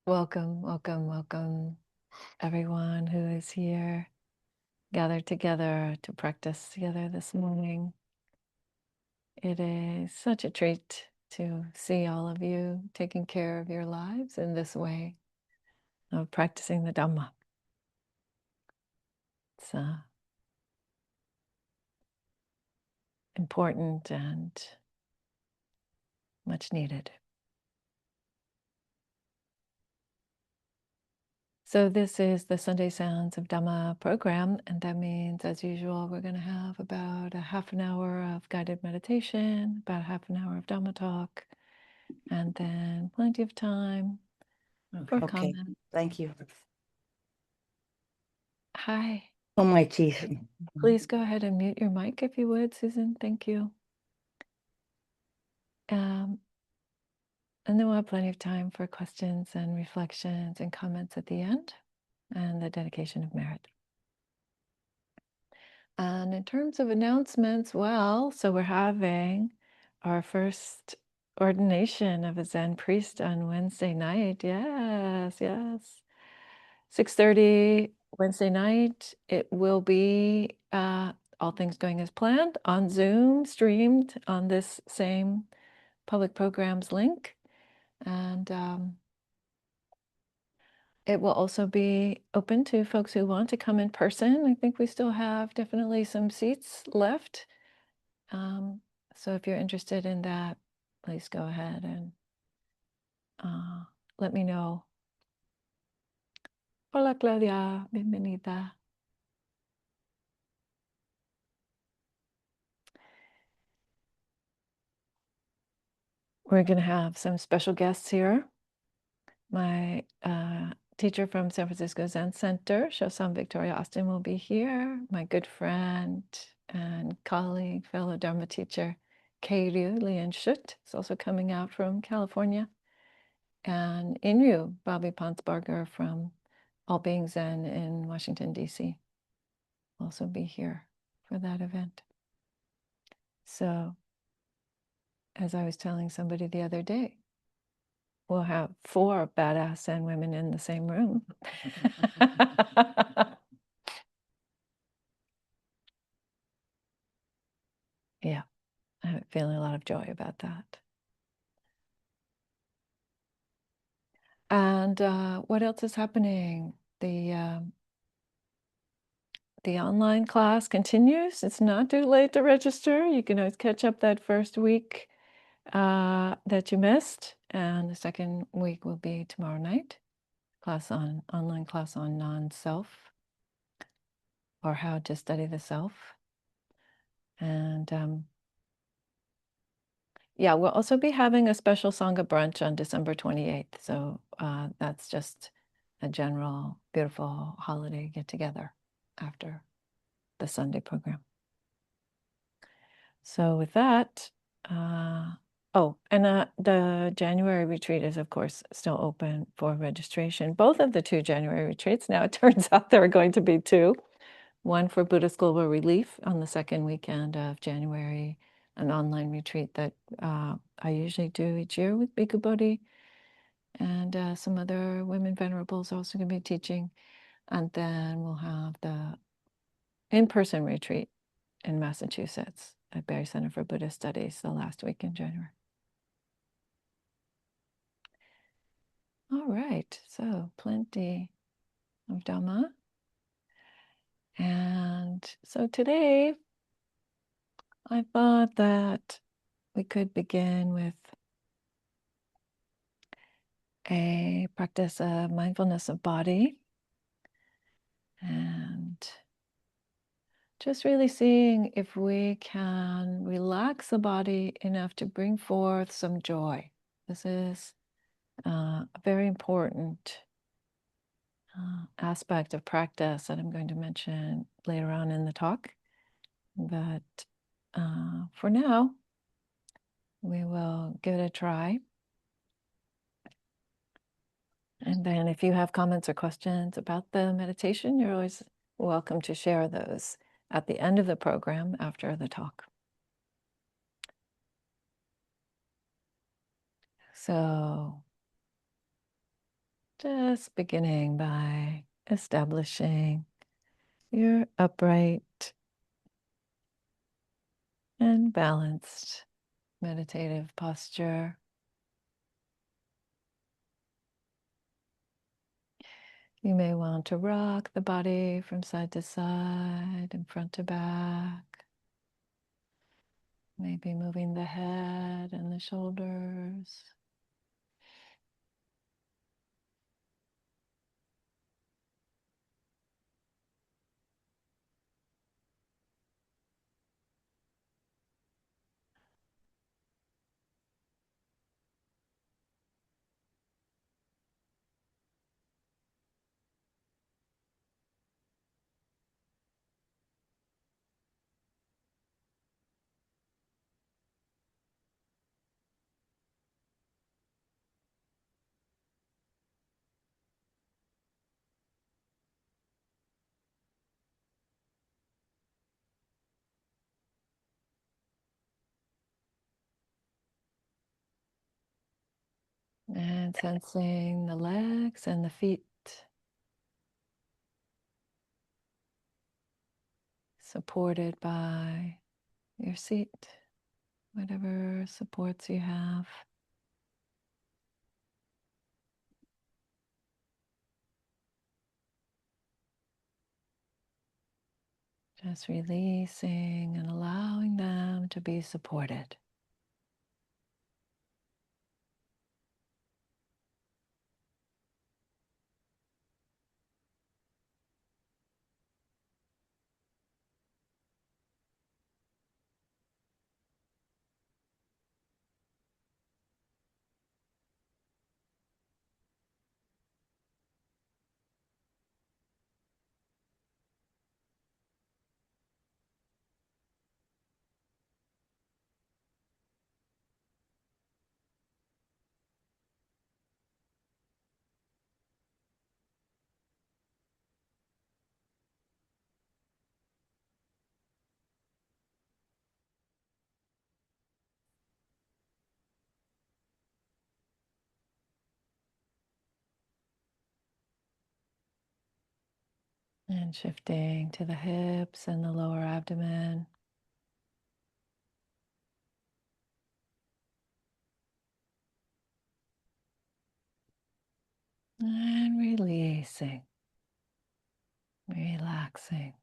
Welcome, welcome, welcome, everyone who is here, gathered together to practice together this morning. It is such a treat to see all of you taking care of your lives in this way of practicing the Dhamma. It's important and much needed. So this is the Sunday Sounds of Dhamma program, and that means, as usual, we're going to have about a half an hour of guided meditation, about half an hour of Dhamma talk, and then plenty of time for Okay, comment. thank you. Hi. Oh, my teeth. Please go ahead and mute your mic if you would, Susan. Thank you. And then we'll have plenty of time for questions and reflections and comments at the end, and the dedication of merit. And in terms of announcements, well, so we're having our first ordination of a Zen priest on Wednesday night. Yes, yes. 6:30 Wednesday night. It will be, all things going as planned, on Zoom, streamed on this same public programs link. And it will also be open to folks who want to come in person. I think we still have definitely some seats left. So if you're interested in that, please go ahead and let me know. Hola, Claudia. Bienvenida. We're going to have some special guests here. My teacher from San Francisco Zen Center, Shosam Victoria Austin, will be here. My good friend and colleague, fellow Dharma teacher, Keiryu Lian Schutt, is also coming out from California. And Inryu, Bobby Ponsbarger from All Beings Zen in Washington, D.C., will also be here for that event. So, as I was telling somebody the other day, we'll have 4 badass Zen women in the same room. Yeah, I'm feeling a lot of joy about that. And what else is happening? The online class continues. It's not too late to register. You can always catch up that first week that you missed. And the second week will be tomorrow night. Online class on non-self, or how to study the self. And yeah, we'll also be having a special Sangha brunch on December 28th. So that's just a general beautiful holiday get together after the Sunday program. So with that, the January retreat is, of course, still open for registration. Both of the 2 January retreats. Now it turns out there are going to be 2. One for Buddhist Global Relief on the second weekend of January, an online retreat that I usually do each year with Bhikkhu Bodhi, and some other women venerables are also going to be teaching. And then we'll have the in-person retreat in Massachusetts at Barry Center for Buddhist Studies the last week in January. All right, so plenty of Dhamma. And so today I thought that we could begin with a practice of mindfulness of body, and just really seeing if we can relax the body enough to bring forth some joy. This is a very important aspect of practice that I'm going to mention later on in the talk. But for now, we will give it a try. And then if you have comments or questions about the meditation, you're always welcome to share those at the end of the program after the talk. So Just beginning by establishing your upright and balanced meditative posture. You may want to rock the body from side to side and front to back. Maybe moving the head and the shoulders. And sensing the legs and the feet supported by your seat, whatever supports you have. Just releasing and allowing them to be supported. And shifting to the hips and the lower abdomen. And releasing, relaxing.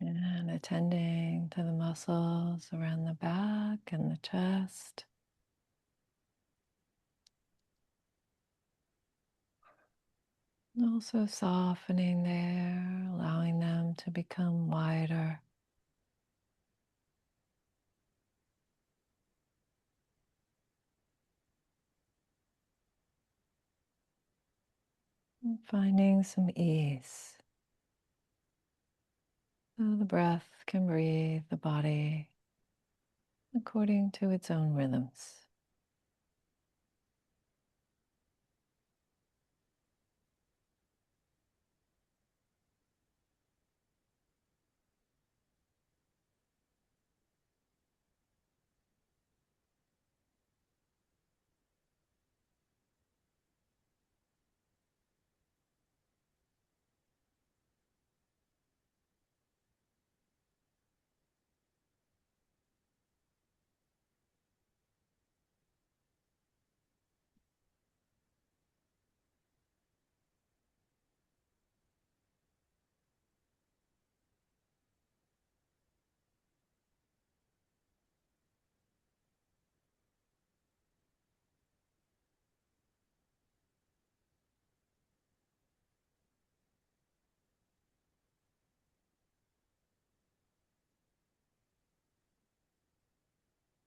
And attending to the muscles around the back and the chest. Also softening there, allowing them to become wider. And finding some ease. So the breath can breathe the body according to its own rhythms.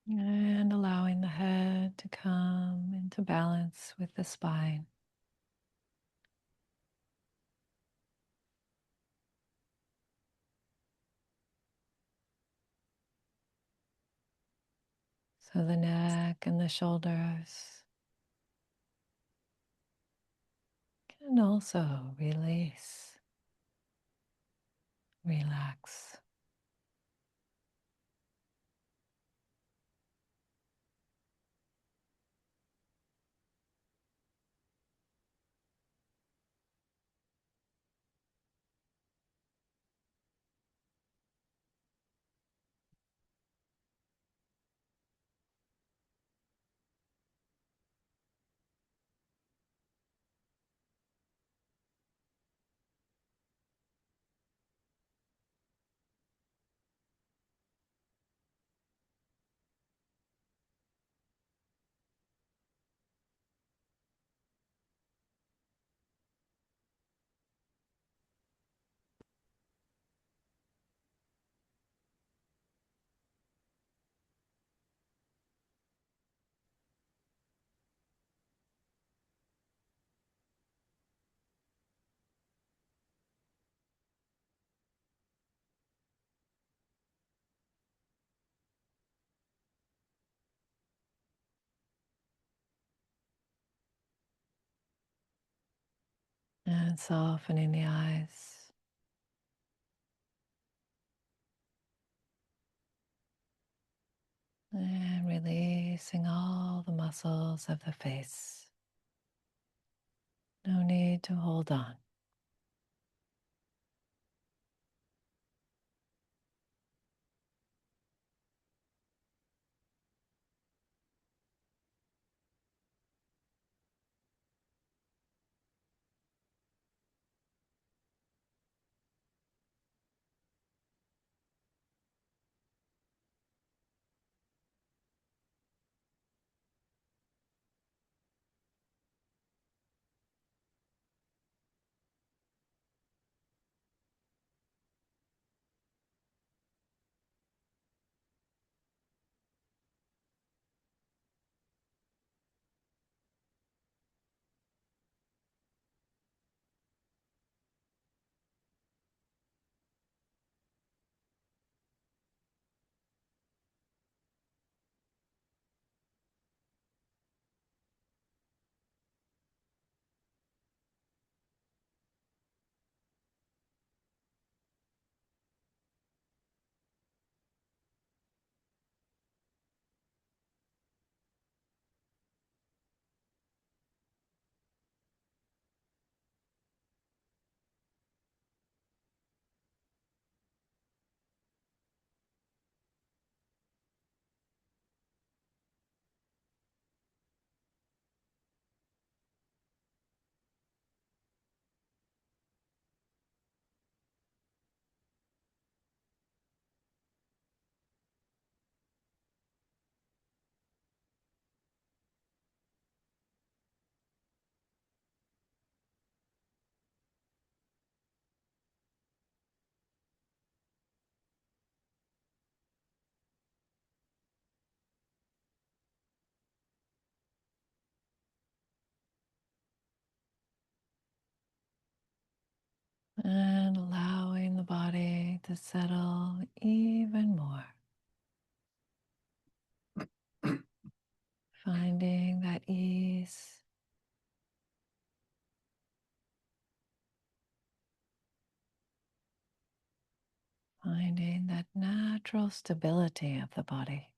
And allowing the head to come into balance with the spine. So the neck and the shoulders can also release, relax. And softening the eyes. And releasing all the muscles of the face. No need to hold on. And allowing the body to settle even more. Finding that ease. Finding that natural stability of the body.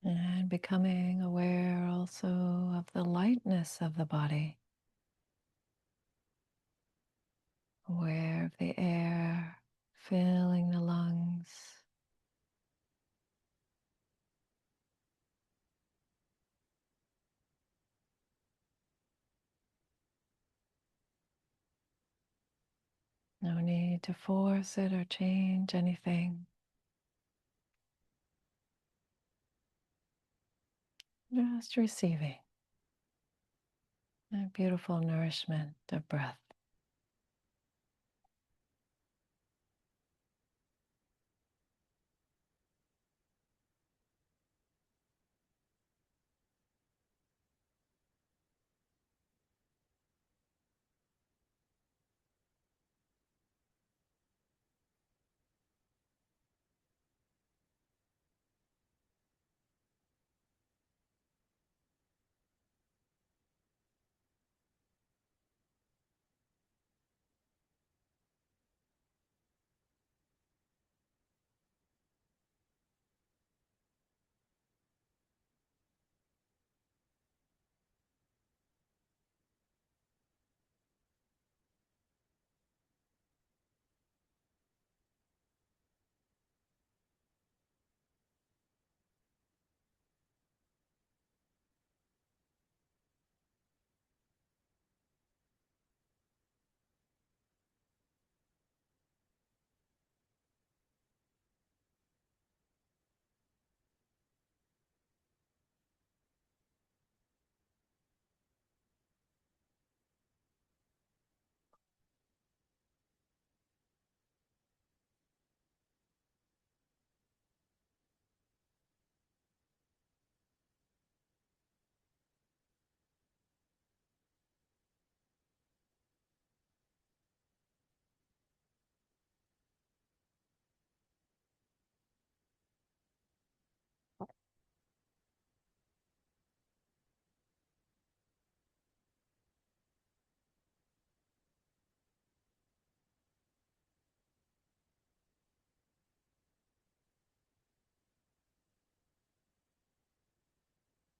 And becoming aware also of the lightness of the body, aware of the air filling the lungs. No need to force it or change anything. Just receiving that beautiful nourishment of breath.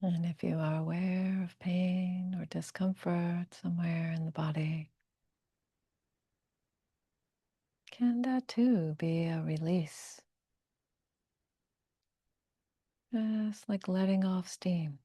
And if you are aware of pain or discomfort somewhere in the body, can that too be a release? Just like letting off steam.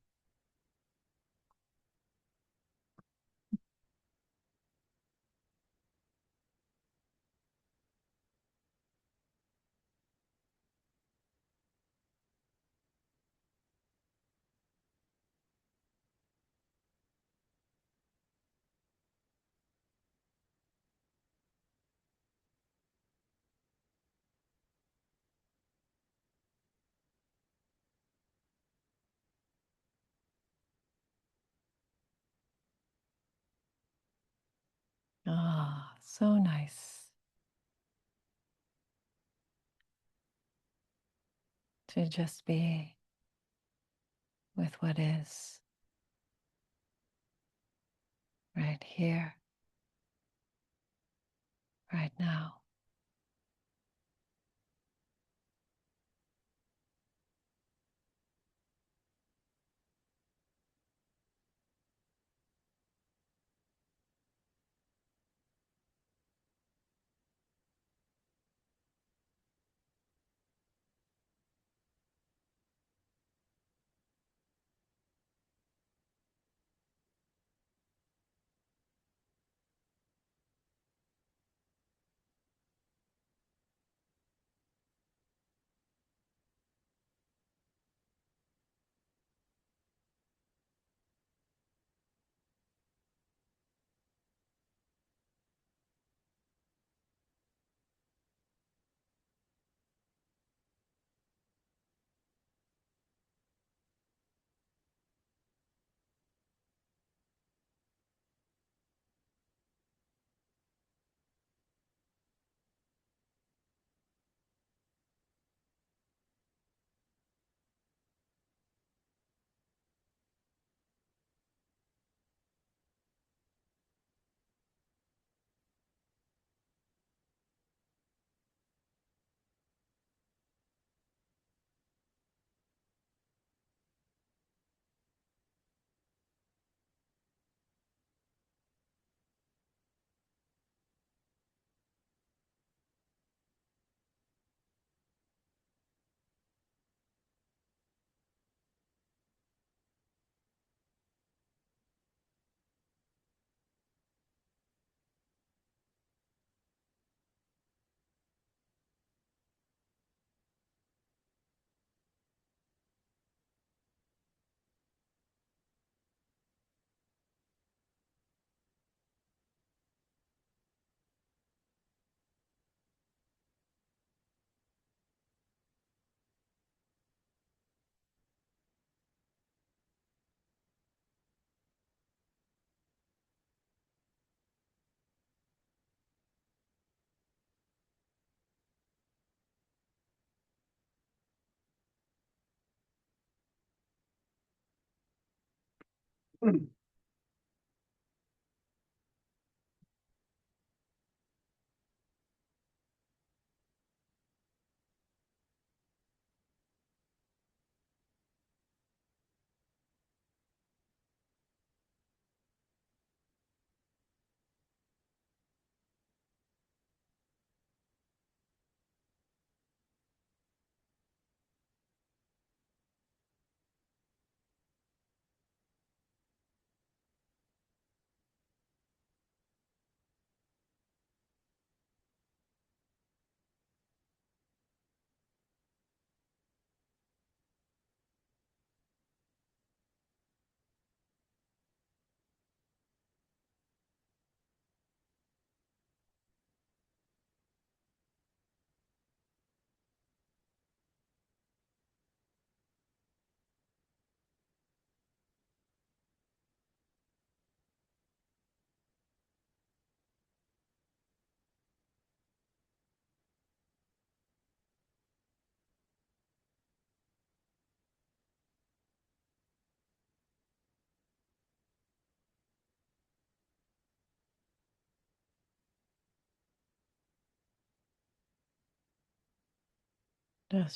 Ah, so nice to just be with what is right here, right now. Just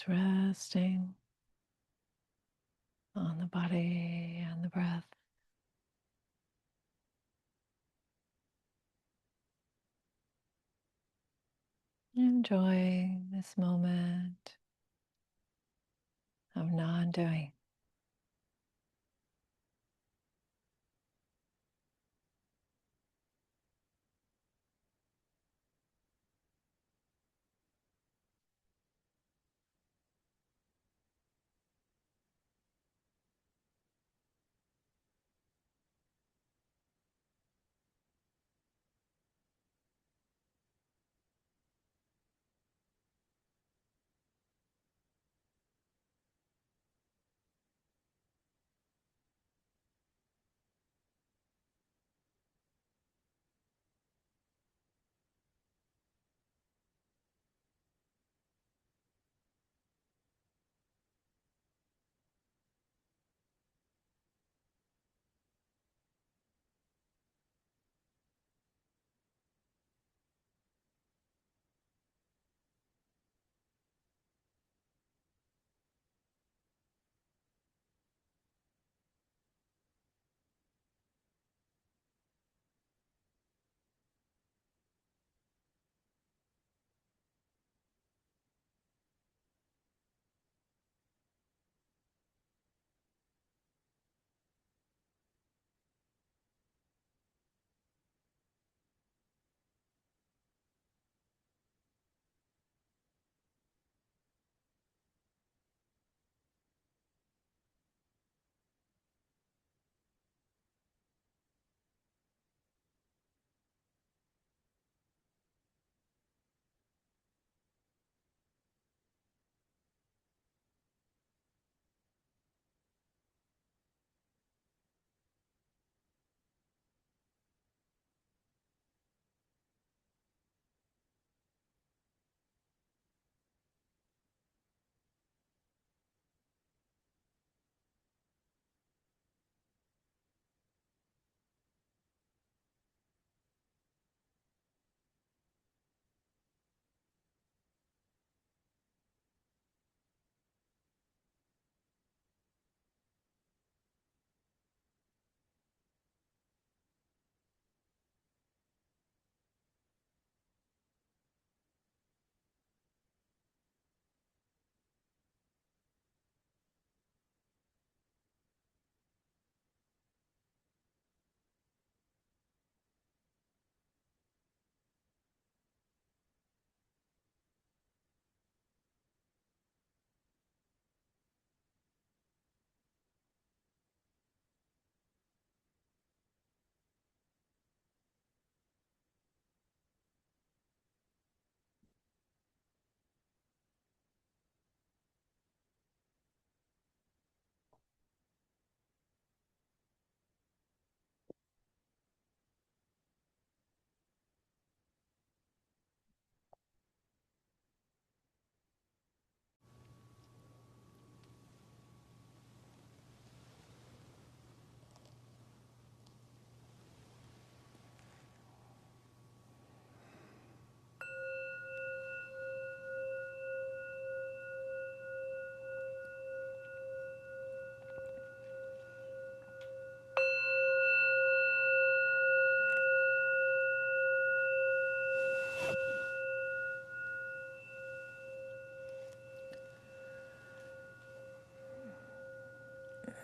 resting on the body and the breath. Enjoying this moment of non-doing.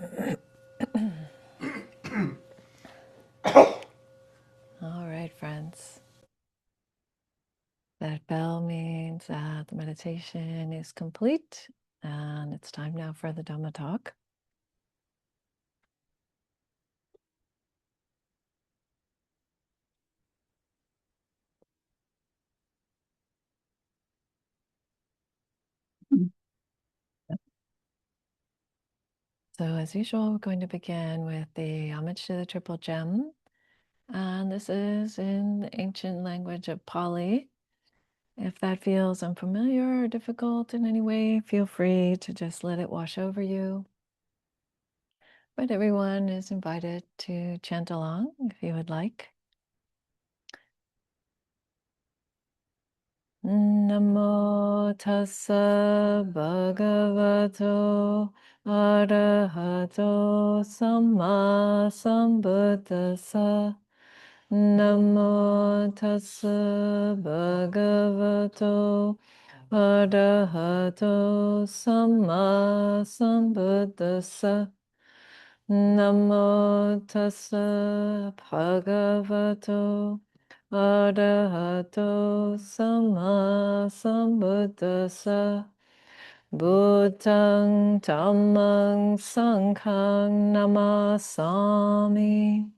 All right, friends. That bell means that the meditation is complete, and it's time now for the Dhamma talk. So as usual, we're going to begin with the homage to the Triple Gem. And this is in the ancient language of Pali. If that feels unfamiliar or difficult in any way, feel free to just let it wash over you. But everyone is invited to chant along if you would like. Namo tassa bhagavato arahato samma sambuddhassa. Namo tassa bhagavato arahato samma sambuddhassa. Namo tassa bhagavato arahato samma sambuddhassa. Buddhang dhammang sanghang namasami.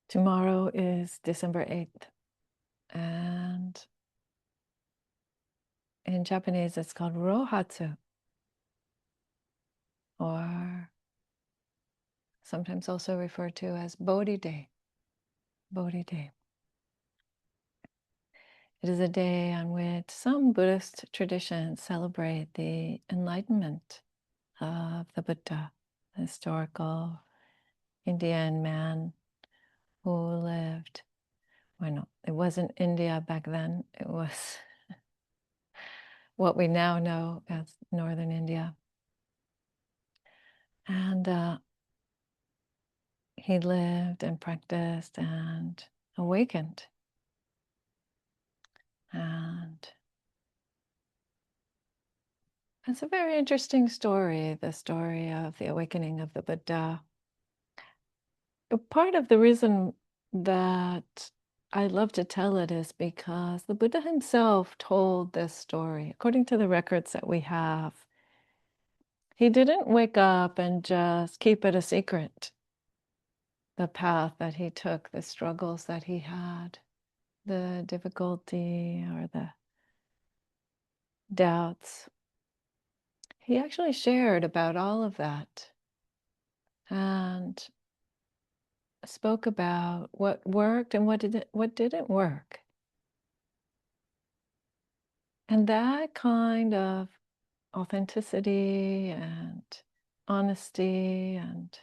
Tomorrow is December 8th, and in Japanese it's called Rohatsu, or sometimes also referred to as Bodhi Day. Bodhi Day. It is a day on which some Buddhist traditions celebrate the enlightenment of the Buddha, the historical Indian man who lived, well, it wasn't India back then, it was what we now know as northern India. And he lived and practiced and awakened. And it's a very interesting story, the story of the awakening of the Buddha. Part of the reason that I love to tell it is because the Buddha himself told this story. According to the records that we have, he didn't wake up and just keep it a secret, the path that he took, the struggles that he had, the difficulty or the doubts. He actually shared about all of that and spoke about what worked and what didn't work. And that kind of authenticity and honesty and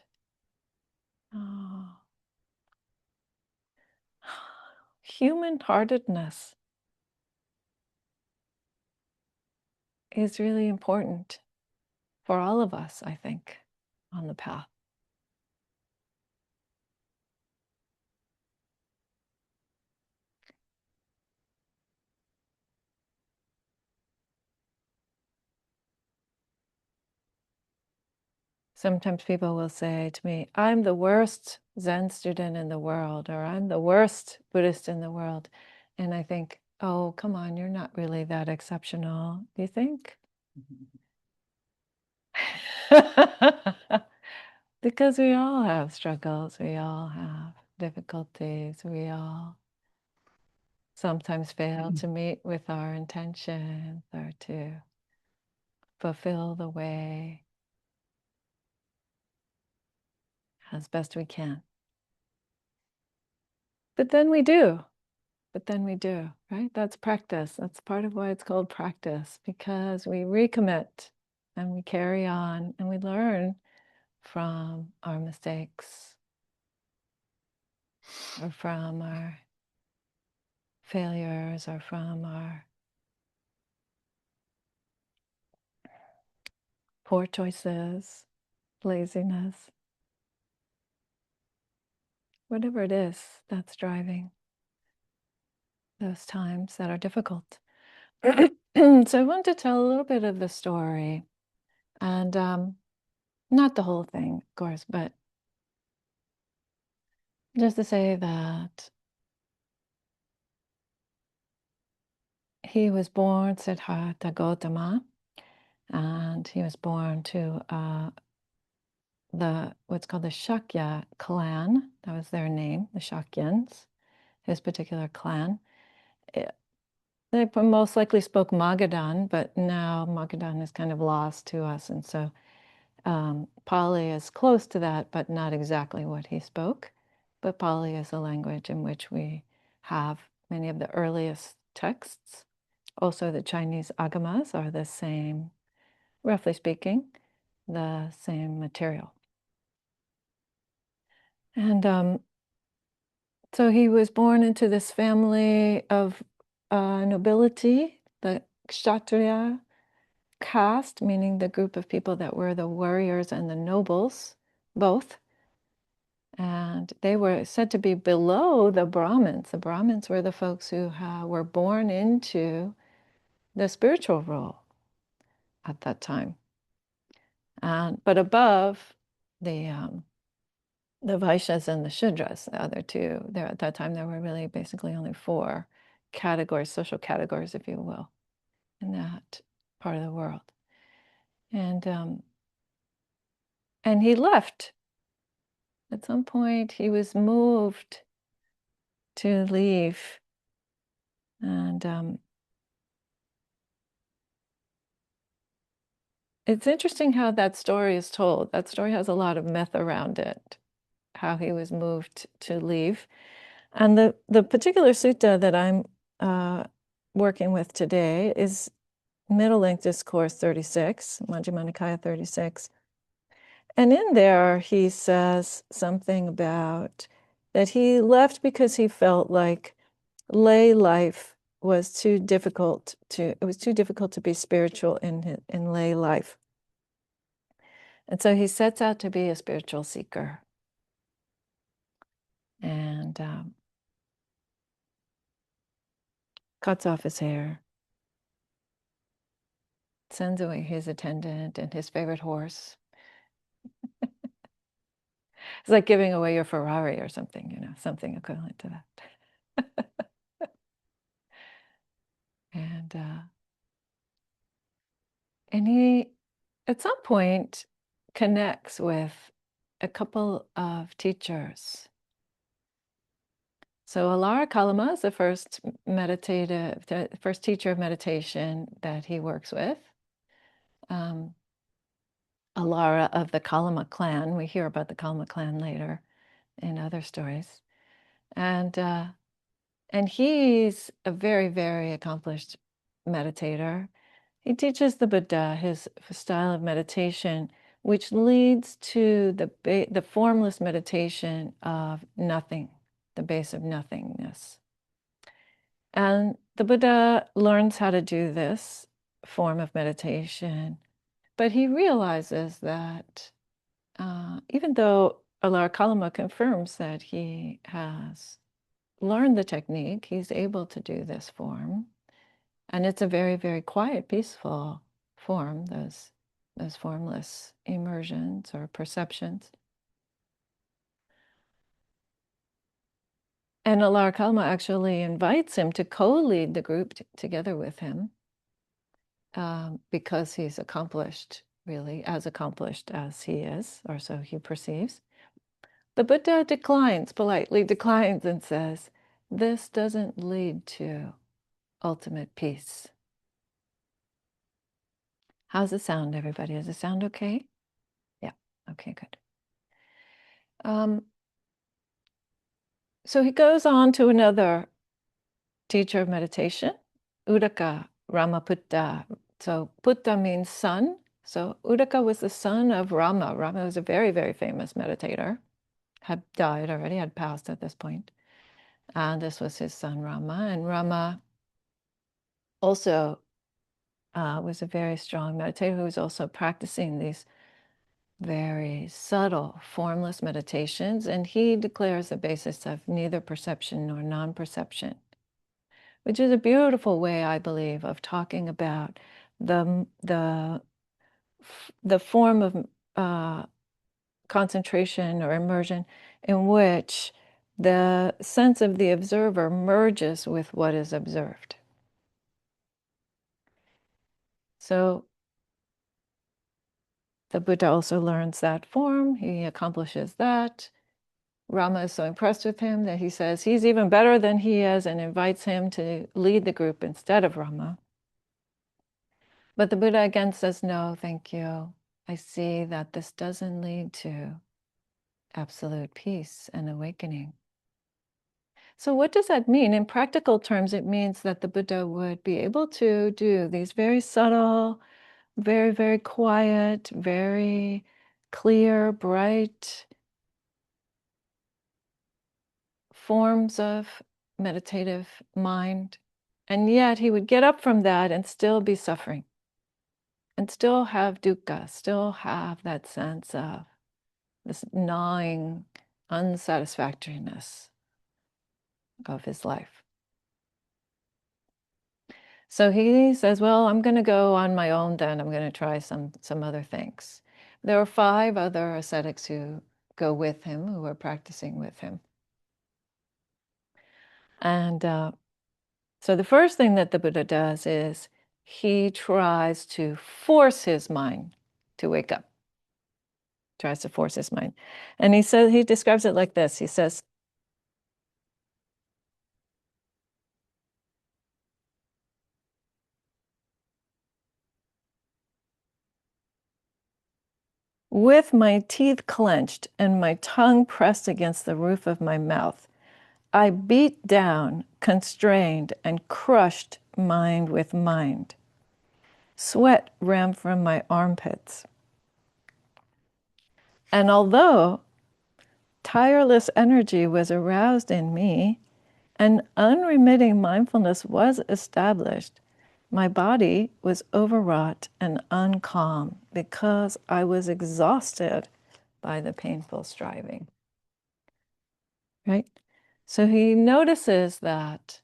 human-heartedness is really important for all of us, I think, on the path. Sometimes people will say to me, I'm the worst Zen student in the world, or I'm the worst Buddhist in the world. And I think, oh, come on, you're not really that exceptional, do you think? Because we all have struggles, we all have difficulties, we all sometimes fail to meet with our intentions or to fulfill the way as best we can. But then we do. Right? That's practice. That's part of why it's called practice, because we recommit and we carry on and we learn from our mistakes or from our failures or from our poor choices, laziness, whatever it is that's driving those times that are difficult. So I want to tell a little bit of the story, and not the whole thing, of course, but just to say that he was born Siddhartha Gautama, and he was born to what's called the Shakya clan. That was their name, the Shakyans, his particular clan. They most likely spoke Magadhan, but now Magadhan is kind of lost to us, and so Pali is close to that, but not exactly what he spoke. But Pali is a language in which we have many of the earliest texts. Also, the Chinese agamas are the same, roughly speaking, the same material. And so he was born into this family of nobility, the Kshatriya caste, meaning the group of people that were the warriors and the nobles, both. And they were said to be below the Brahmins. The Brahmins were the folks who were born into the spiritual role at that time. But above the Vaishyas and the Shudras, the other two, there at that time there were really basically only 4 categories, social categories, if you will, in that part of the world. And he left. At some point, he was moved to leave, and it's interesting how that story is told. That story has a lot of myth around it, how he was moved to leave. And the particular sutta that I'm working with today is Middle Length Discourse 36, Majjhima Nikaya 36. And in there, he says something about that he left because he felt like lay life was too difficult to be spiritual in lay life. And so he sets out to be a spiritual seeker. And cuts off his hair, sends away his attendant and his favorite horse. It's like giving away your Ferrari or something, something equivalent to that. And he, at some point, connects with a couple of teachers. So Alara Kalama is the first teacher of meditation that he works with. Alara of the Kalama clan. We hear about the Kalama clan later in other stories. And he's a very, very accomplished meditator. He teaches the Buddha his style of meditation, which leads to the formless meditation of nothing, the base of nothingness. And the Buddha learns how to do this form of meditation, but he realizes that even though Alara Kalama confirms that he has learned the technique, he's able to do this form. And it's a very, very quiet, peaceful form, those formless immersions or perceptions. And Alara Kalama actually invites him to co-lead the group together with him because he's accomplished really as accomplished as he is, or so he perceives. The Buddha politely declines and says, this doesn't lead to ultimate peace. How's it sound, everybody? Does it sound okay? Yeah, okay, good. So he goes on to another teacher of meditation, Uddaka Ramaputta. So Putta means son. So Uddaka was the son of Rama. Rama was a very, very famous meditator, had died already, had passed at this point. And this was his son Rama. And Rama also was a very strong meditator who was also practicing these very subtle, formless meditations. And he declares the basis of neither perception nor non-perception, which is a beautiful way, I believe, of talking about the form of concentration or immersion in which the sense of the observer merges with what is observed. So the Buddha also learns that form. He accomplishes that. Rama is so impressed with him that he says he's even better than he is and invites him to lead the group instead of Rama. But the Buddha again says, no, thank you. I see that this doesn't lead to absolute peace and awakening. So what does that mean? In practical terms, it means that the Buddha would be able to do these very subtle, very, very quiet, very clear, bright forms of meditative mind. And yet he would get up from that and still be suffering and still have dukkha, still have that sense of this gnawing unsatisfactoriness of his life. So he says, well, I'm going to go on my own then. I'm going to try some other things. There are 5 other ascetics who go with him, who are practicing with him. And so the first thing that the Buddha does is he tries to force his mind to wake up. Tries to force his mind. And he describes it like this. He says, with my teeth clenched and my tongue pressed against the roof of my mouth, I beat down, constrained, and crushed mind with mind. Sweat ran from my armpits. And although tireless energy was aroused in me, and unremitting mindfulness was established, my body was overwrought and uncalm because I was exhausted by the painful striving. Right? So he notices that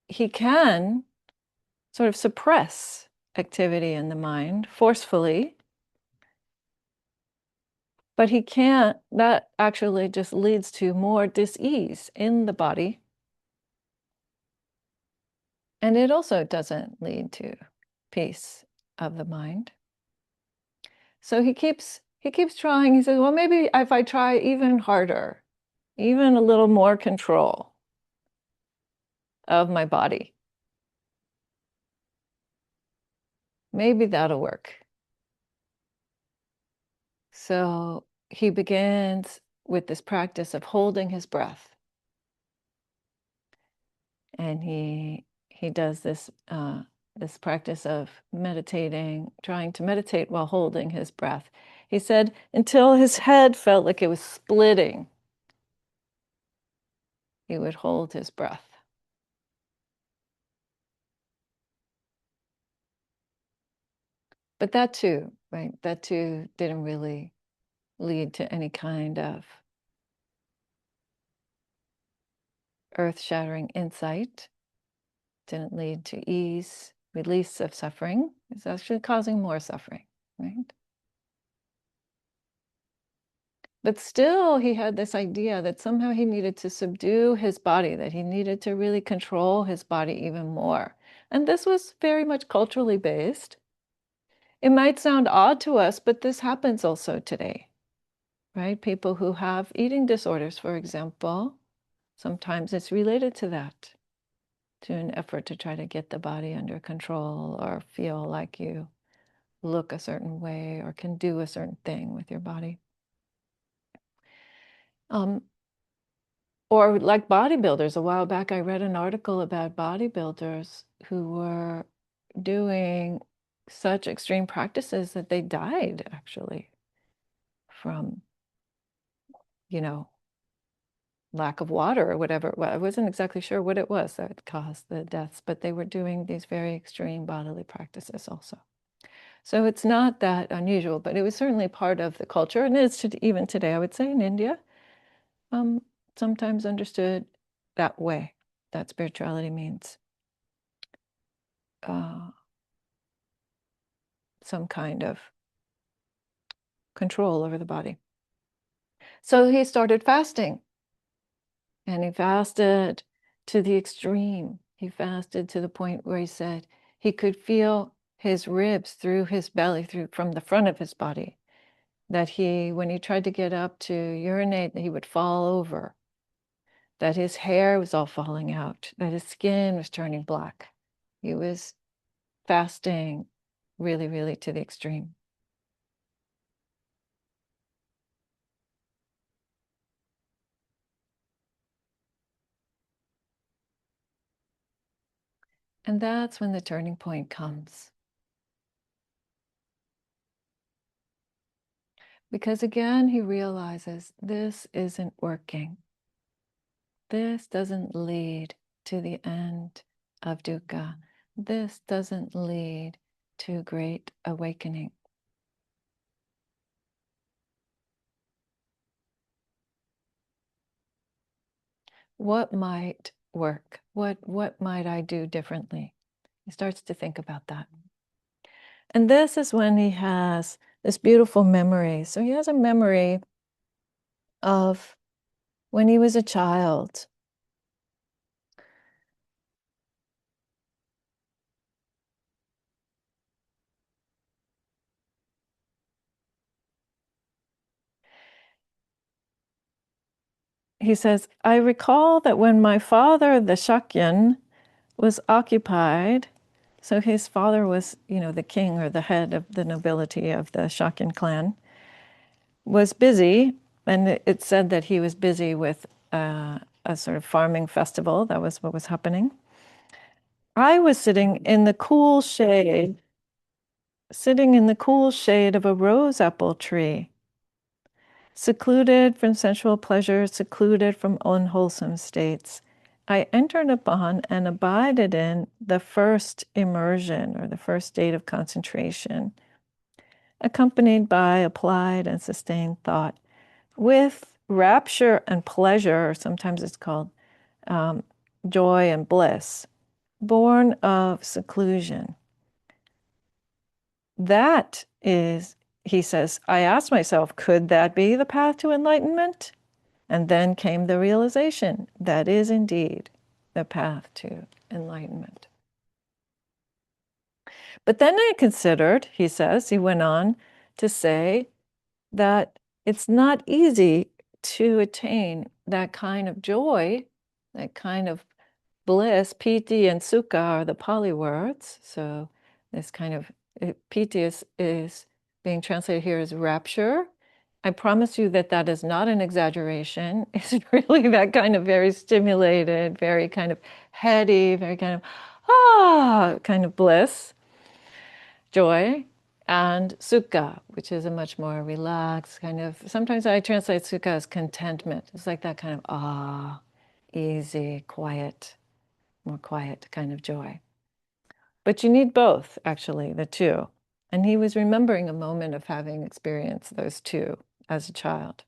he can sort of suppress activity in the mind forcefully, but he can't, that actually just leads to more dis-ease in the body. And it also doesn't lead to peace of the mind. So he keeps trying. He says, well, maybe if I try even harder, even a little more control of my body, maybe that'll work. So he begins with this practice of holding his breath. And he does this this practice of meditating, trying to meditate while holding his breath. He said until his head felt like it was splitting, he would hold his breath. But that too, right? That too didn't really lead to any kind of earth-shattering insight, didn't lead to ease, release of suffering. It's actually causing more suffering, right? But still, he had this idea that somehow he needed to subdue his body, that he needed to really control his body even more. And this was very much culturally based. It might sound odd to us, but this happens also today, right? People who have eating disorders, for example, sometimes it's related to that, to an effort to try to get the body under control or feel like you look a certain way or can do a certain thing with your body. Or like bodybuilders. A while back, I read an article about bodybuilders who were doing such extreme practices that they died, actually, from, lack of water or whatever. Well, I wasn't exactly sure what it was that caused the deaths, but they were doing these very extreme bodily practices also. So it's not that unusual, but it was certainly part of the culture, and it's even today, I would say, in India, sometimes understood that way, that spirituality means some kind of control over the body. So he started fasting, and he fasted to the extreme. He fasted to the point where he said he could feel his ribs through his belly, from the front of his body, that when he tried to get up to urinate, he would fall over, that his hair was all falling out, that his skin was turning black. He was fasting really, really to the extreme. And that's when the turning point comes. Because again, he realizes this isn't working. This doesn't lead to the end of dukkha. This doesn't lead to great awakening. What might work? What might I do differently? He starts to think about that. And this is when he has this beautiful memory. So he has a memory of when he was a child. He says, I recall that when my father, the Shakyan, was occupied, so his father was, the king or the head of the nobility of the Shakyan clan, was busy, and it said that he was busy with a sort of farming festival. That was what was happening. I was sitting in the cool shade of a rose apple tree, secluded from sensual pleasures, secluded from unwholesome states. I entered upon and abided in the first immersion, or the first state of concentration, accompanied by applied and sustained thought, with rapture and pleasure, or sometimes it's called joy and bliss, born of seclusion. That is, he says, I asked myself, could that be the path to enlightenment? And then came the realization that is indeed the path to enlightenment. But then I considered, he says, he went on to say that it's not easy to attain that kind of joy, that kind of bliss. Piti and sukha are the Pali words. So this kind of piti is being translated here as rapture. I promise you that that is not an exaggeration. It's really that kind of very stimulated, very kind of heady, very kind of kind of bliss, joy, and sukha, which is a much more relaxed kind of, sometimes I translate sukha as contentment. It's like that kind of easy, quiet, more quiet kind of joy. But you need both, actually, the two. And he was remembering a moment of having experienced those two as a child.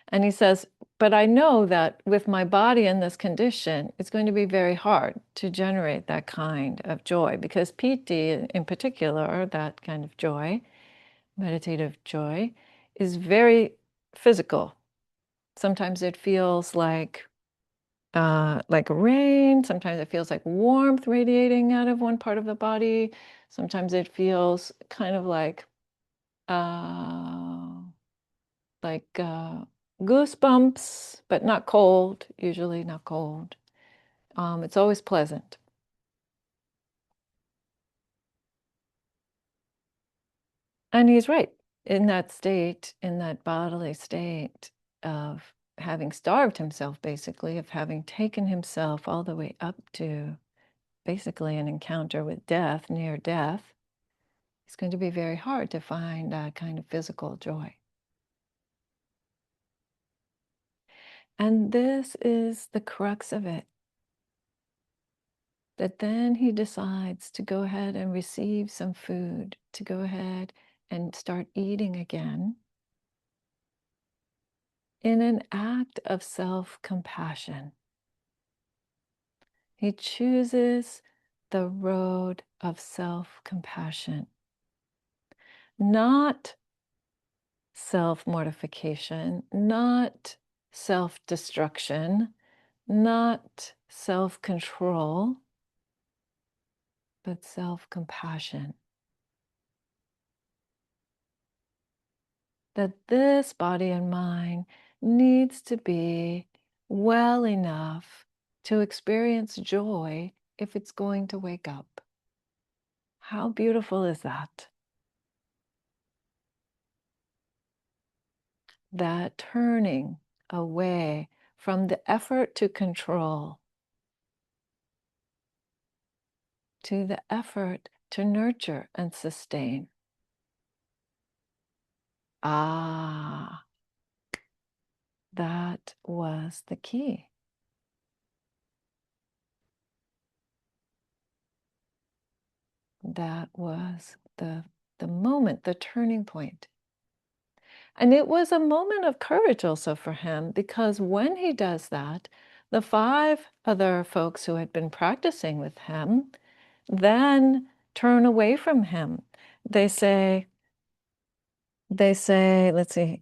And he says, but I know that with my body in this condition, it's going to be very hard to generate that kind of joy, because piti in particular, that kind of joy, meditative joy, is very physical. Sometimes it feels like like rain. Sometimes it feels like warmth radiating out of one part of the body. Sometimes it feels kind of like goosebumps, but not cold, usually not cold. It's always pleasant. And he's right. In that state, in that bodily state of having starved himself, basically, of having taken himself all the way up to basically an encounter with death, near death, it's going to be very hard to find that kind of physical joy. And this is the crux of it. That then he decides to go ahead and receive some food, to go ahead and start eating again in an act of self-compassion. He chooses the road of self-compassion, not self-mortification, not self-destruction, not self-control, but self-compassion. That this body and mind needs to be well enough to experience joy if it's going to wake up. How beautiful is that? That turning away from the effort to control to the effort to nurture and sustain. Ah, that was the key. That was the moment, the turning point. And it was a moment of courage also for him, because when he does that, the 5 other folks who had been practicing with him then turn away from him. They say, let's see,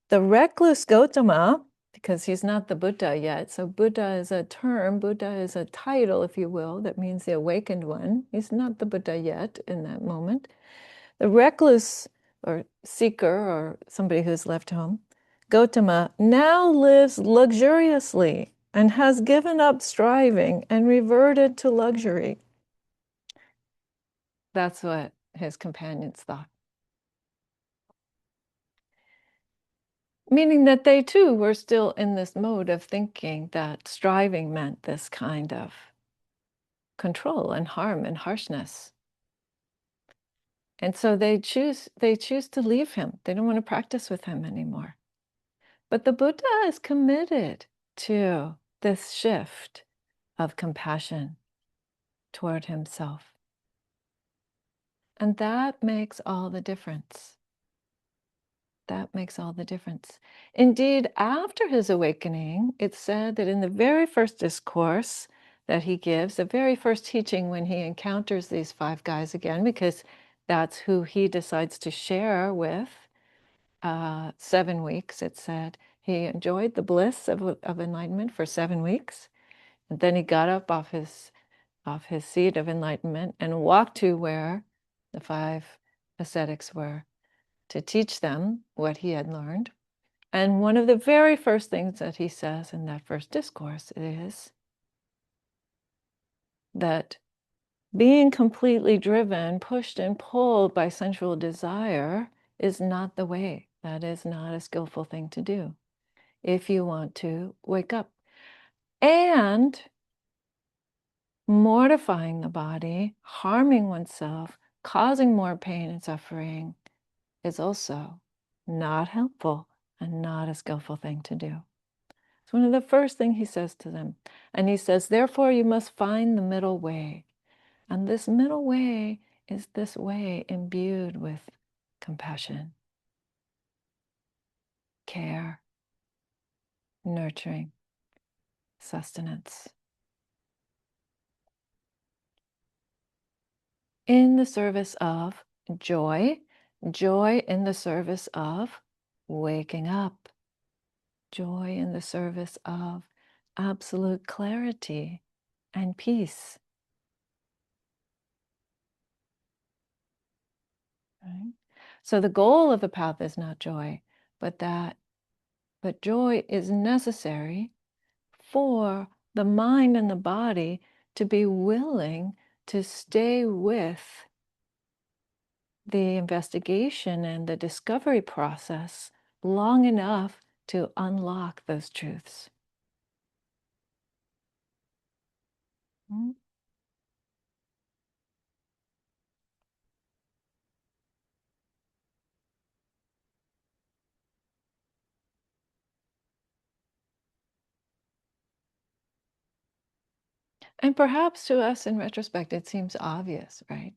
the recluse Gautama, because he's not the Buddha yet. So Buddha is a term, Buddha is a title, if you will, that means the awakened one. He's not the Buddha yet in that moment. The recluse or seeker or somebody who's left home, Gautama, now lives luxuriously and has given up striving and reverted to luxury. That's what his companions thought. Meaning that they too were still in this mode of thinking that striving meant this kind of control and harm and harshness. And so they choose to leave him. They don't want to practice with him anymore. But the Buddha is committed to this shift of compassion toward himself. And that makes all the difference. That makes all the difference. Indeed, after his awakening, it's said that in the very first discourse that he gives, the very first teaching when he encounters these 5 guys again, because that's who he decides to share with, 7 weeks, it said, he enjoyed the bliss of enlightenment for 7 weeks. And then he got up off his seat of enlightenment and walked to where the 5 ascetics were, to teach them what he had learned. And one of the very first things that he says in that first discourse is that being completely driven, pushed and pulled by sensual desire is not the way. That is not a skillful thing to do if you want to wake up. And mortifying the body, harming oneself, causing more pain and suffering is also not helpful and not a skillful thing to do. It's one of the first things he says to them. And he says, therefore, you must find the middle way. And this middle way is this way imbued with compassion, care, nurturing, sustenance. In the service of joy, joy in the service of waking up, joy in the service of absolute clarity and peace. Right? So the goal of the path is not joy, but joy is necessary for the mind and the body to be willing to stay with the investigation and the discovery process long enough to unlock those truths. Mm. And perhaps to us in retrospect, it seems obvious, right?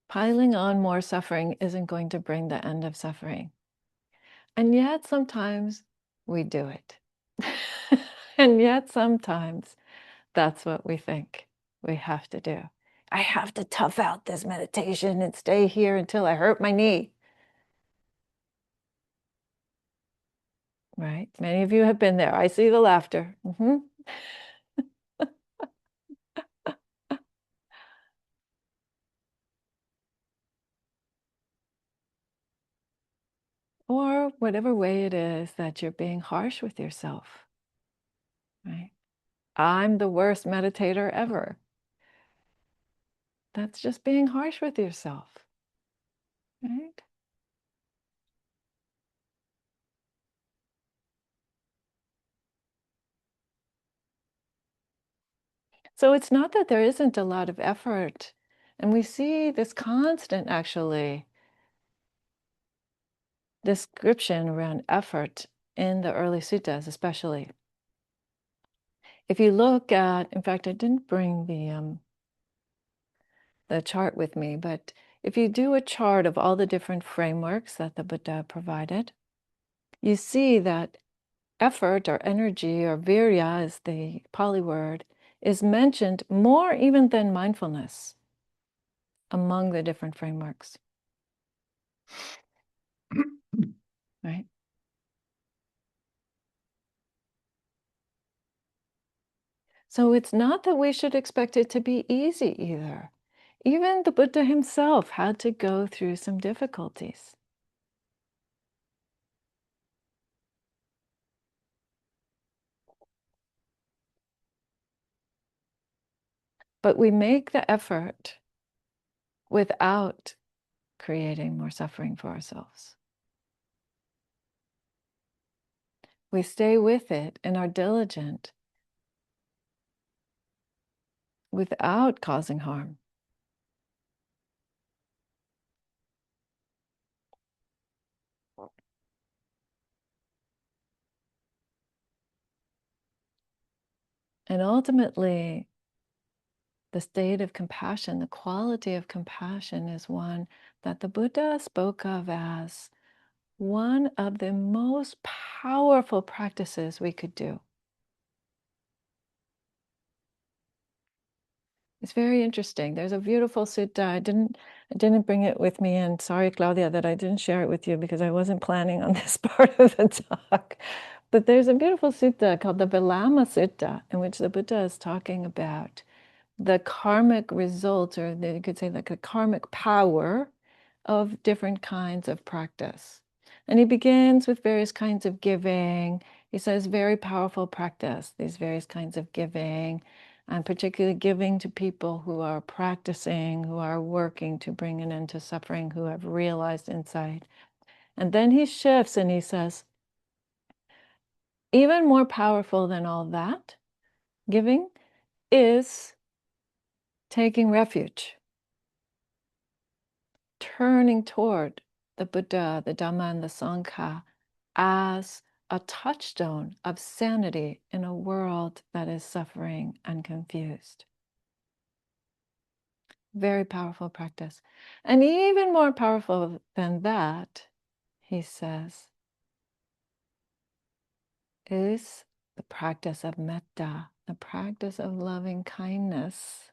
Piling on more suffering isn't going to bring the end of suffering. And yet sometimes we do it. And yet sometimes that's what we think we have to do. I have to tough out this meditation and stay here until I hurt my knee. Right? Many of you have been there. I see the laughter. Or whatever way it is that you're being harsh with yourself. Right? I'm the worst meditator ever. That's just being harsh with yourself. Right? So it's not that there isn't a lot of effort. And we see this constant, actually, description around effort in the early suttas, especially. If you look at, in fact, I didn't bring the chart with me, but if you do a chart of all the different frameworks that the Buddha provided, you see that effort or energy or virya is the Pali word, is mentioned more even than mindfulness among the different frameworks. Right? So it's not that we should expect it to be easy either. Even the Buddha himself had to go through some difficulties. But we make the effort without creating more suffering for ourselves. We stay with it and are diligent without causing harm. And ultimately, the state of compassion, the quality of compassion, is one that the Buddha spoke of as one of the most powerful practices we could do. It's very interesting. There's a beautiful sutta. I didn't bring it with me, and sorry, Claudia, that I didn't share it with you because I wasn't planning on this part of the talk. But there's a beautiful sutta called the Vilama Sutta, in which the Buddha is talking about the karmic results, or you could say like the karmic power of different kinds of practice. And he begins with various kinds of giving. He says, very powerful practice, these various kinds of giving, and particularly giving to people who are practicing, who are working to bring an end to suffering, who have realized insight. And then he shifts and he says, even more powerful than all that, giving is taking refuge, turning toward the Buddha, the Dhamma, and the Sangha as a touchstone of sanity in a world that is suffering and confused. Very powerful practice. And even more powerful than that, he says, is the practice of metta, the practice of loving kindness.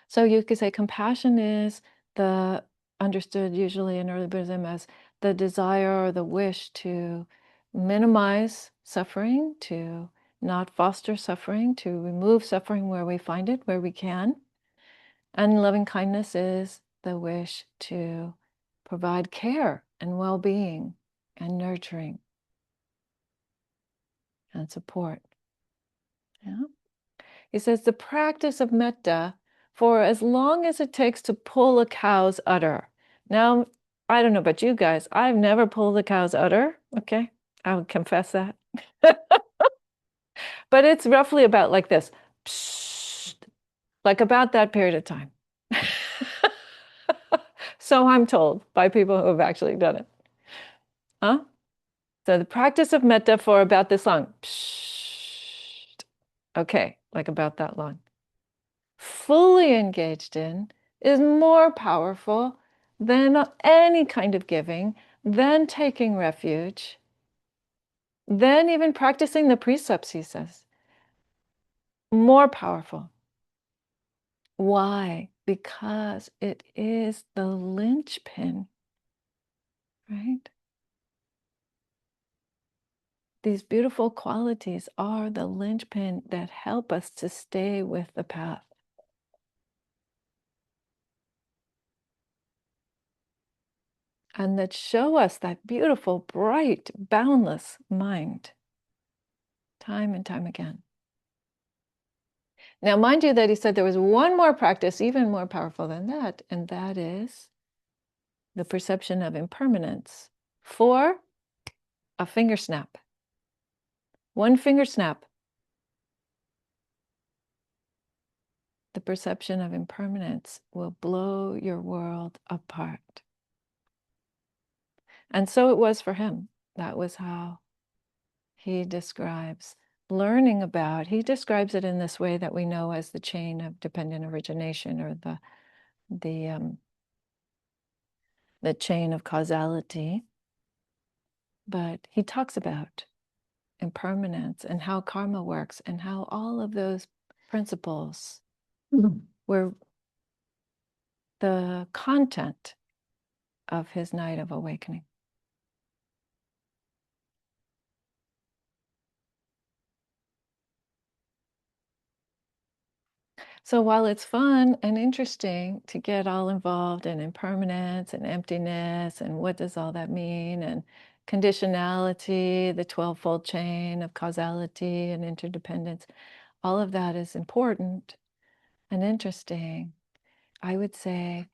So you could say compassion is the understood usually in early Buddhism as the desire or the wish to minimize suffering, to not foster suffering, to remove suffering where we find it, where we can. And loving kindness is the wish to provide care and well-being and nurturing and support. Yeah. He says the practice of metta for as long as it takes to pull a cow's udder. Now, I don't know about you guys. I've never pulled a cow's udder. Okay. I would confess that. But it's roughly about like this. Psst, like about that period of time. So I'm told by people who have actually done it. Huh? So the practice of metta for about this long. Psst. Okay, like about that long. Fully engaged in is more powerful than any kind of giving, than taking refuge, than even practicing the precepts, he says. More powerful. Why? Because it is the linchpin, right? These beautiful qualities are the linchpin that help us to stay with the path. And that show us that beautiful, bright, boundless mind, time and time again. Now, mind you that he said there was one more practice, even more powerful than that, and that is the perception of impermanence for a finger snap. One finger snap. The perception of impermanence will blow your world apart. And so it was for him. That was how he describes learning about. He describes it in this way that we know as the chain of dependent origination, or the chain of causality. But he talks about impermanence and how karma works and how all of those principles were the content of his night of awakening. So while it's fun and interesting to get all involved in impermanence and emptiness and what does all that mean, and conditionality, the 12-fold chain of causality and interdependence, all of that is important and interesting. I would say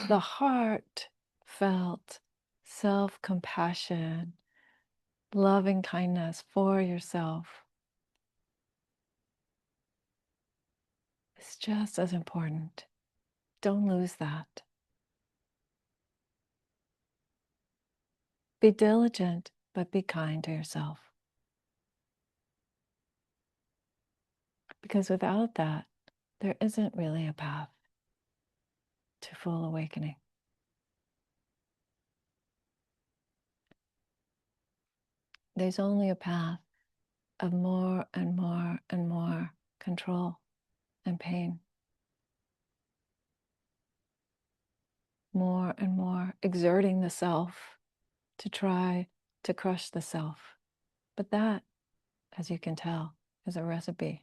the heartfelt self-compassion, loving kindness for yourself is just as important. Don't lose that. Be diligent, but be kind to yourself. Because without that, there isn't really a path to full awakening. There's only a path of more and more and more control and pain. More and more exerting the self to try to crush the self. But that, as you can tell, is a recipe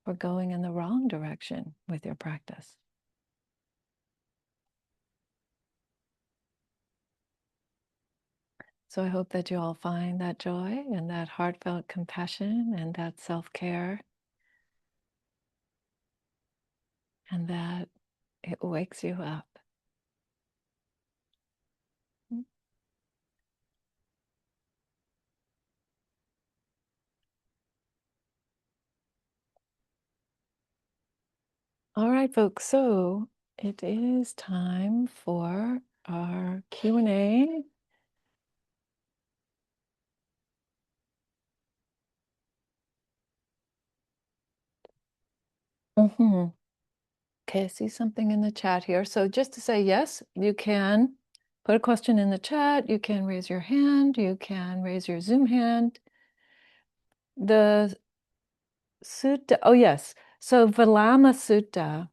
for going in the wrong direction with your practice. So I hope that you all find that joy and that heartfelt compassion and that self-care, and that it wakes you up. All right, folks, so it is time for our Q&A. Okay, I see something in the chat here. So just to say yes, you can put a question in the chat. You can raise your hand. You can raise your Zoom hand. The sutta, oh yes, so Valama Sutta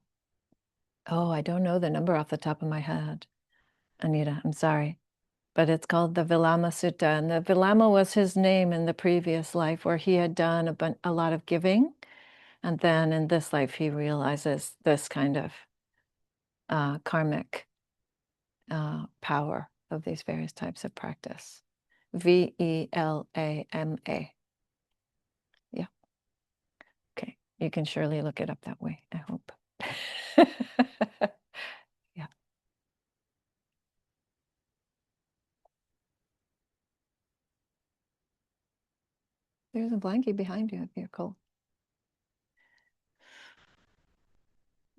Oh, I don't know the number off the top of my head, Anita. I'm sorry. But it's called the Vilama Sutta. And the Vilama was his name in the previous life, where he had done a lot of giving. And then in this life, he realizes this kind of karmic power of these various types of practice. Velama. Yeah. Okay. You can surely look it up that way, I hope. Yeah. There's a blankie behind you if you're cold.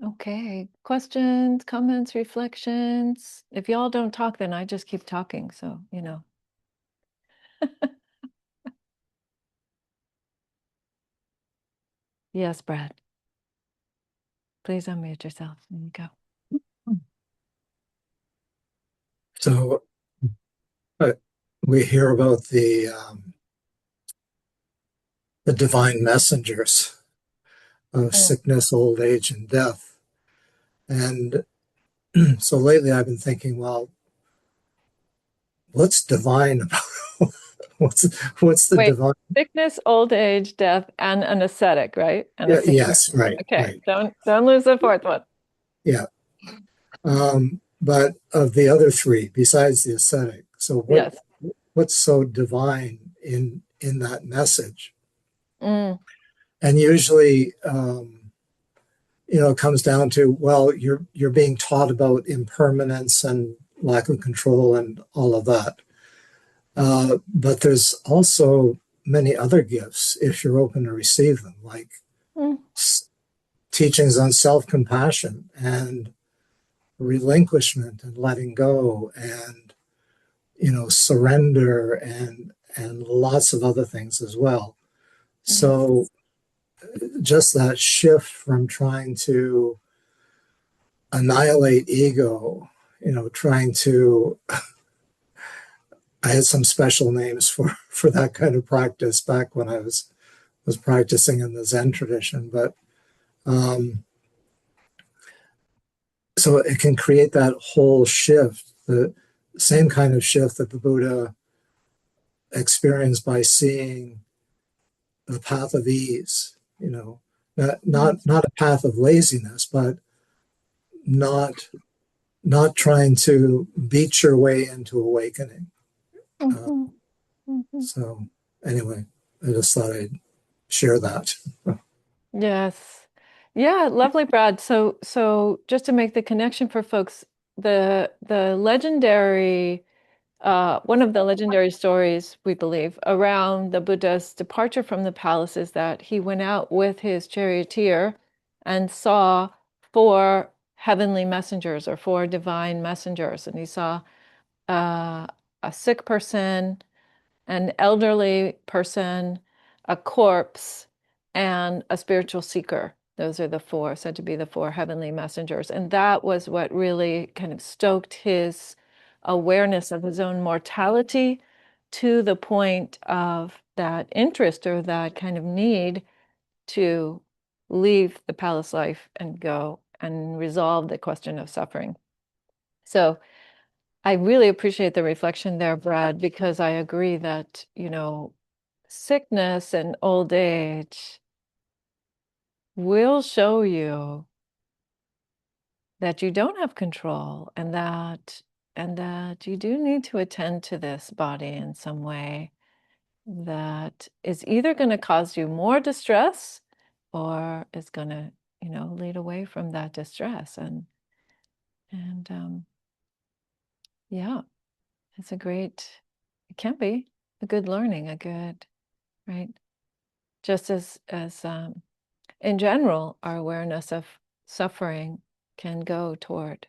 Okay. Questions, comments, reflections. If y'all don't talk, then I just keep talking. So, you know. Yes, Brad. Please unmute yourself. There you go. So we hear about the divine messengers of sickness, old age, and death. And so lately I've been thinking, well, what's divine about what's the Wait, divine? sickness, old age, death, and an ascetic, right? And a Yeah, sick yes, person. right, Okay, right. don't lose the fourth one. Yeah. But of the other three, besides the ascetic, so Yes. what's so divine in that message? Mm, And usually it comes down to, well, you're being taught about impermanence and lack of control and all of that. But there's also many other gifts if you're open to receive them, like mm, teachings on self-compassion and relinquishment and letting go and surrender and lots of other things as well. So just that shift from trying to annihilate ego, trying to, I had some special names for that kind of practice back when I was practicing in the Zen tradition, but so it can create that whole shift, the same kind of shift that the Buddha experienced by seeing the path of ease, not a path of laziness, but not not trying to beat your way into awakening. Uh, mhm, mhm. so anyway, I just thought I'd share that. Yes. Yeah, lovely, Brad. So just to make the connection for folks, the legendary one of the legendary stories, we believe, around the Buddha's departure from the palace is that he went out with his charioteer and saw four heavenly messengers or four divine messengers. And he saw a sick person, an elderly person, a corpse, and a spiritual seeker. Those are the four, said to be the four heavenly messengers. And that was what really kind of stoked his awareness of his own mortality to the point of that interest or that kind of need to leave the palace life and go and resolve the question of suffering. So I really appreciate the reflection there, Brad, because I agree that, sickness and old age will show you that you don't have control and that you do need to attend to this body in some way that is either going to cause you more distress or is going to, lead away from that distress. And yeah, it can be a good learning, right? Just as in general, our awareness of suffering can go toward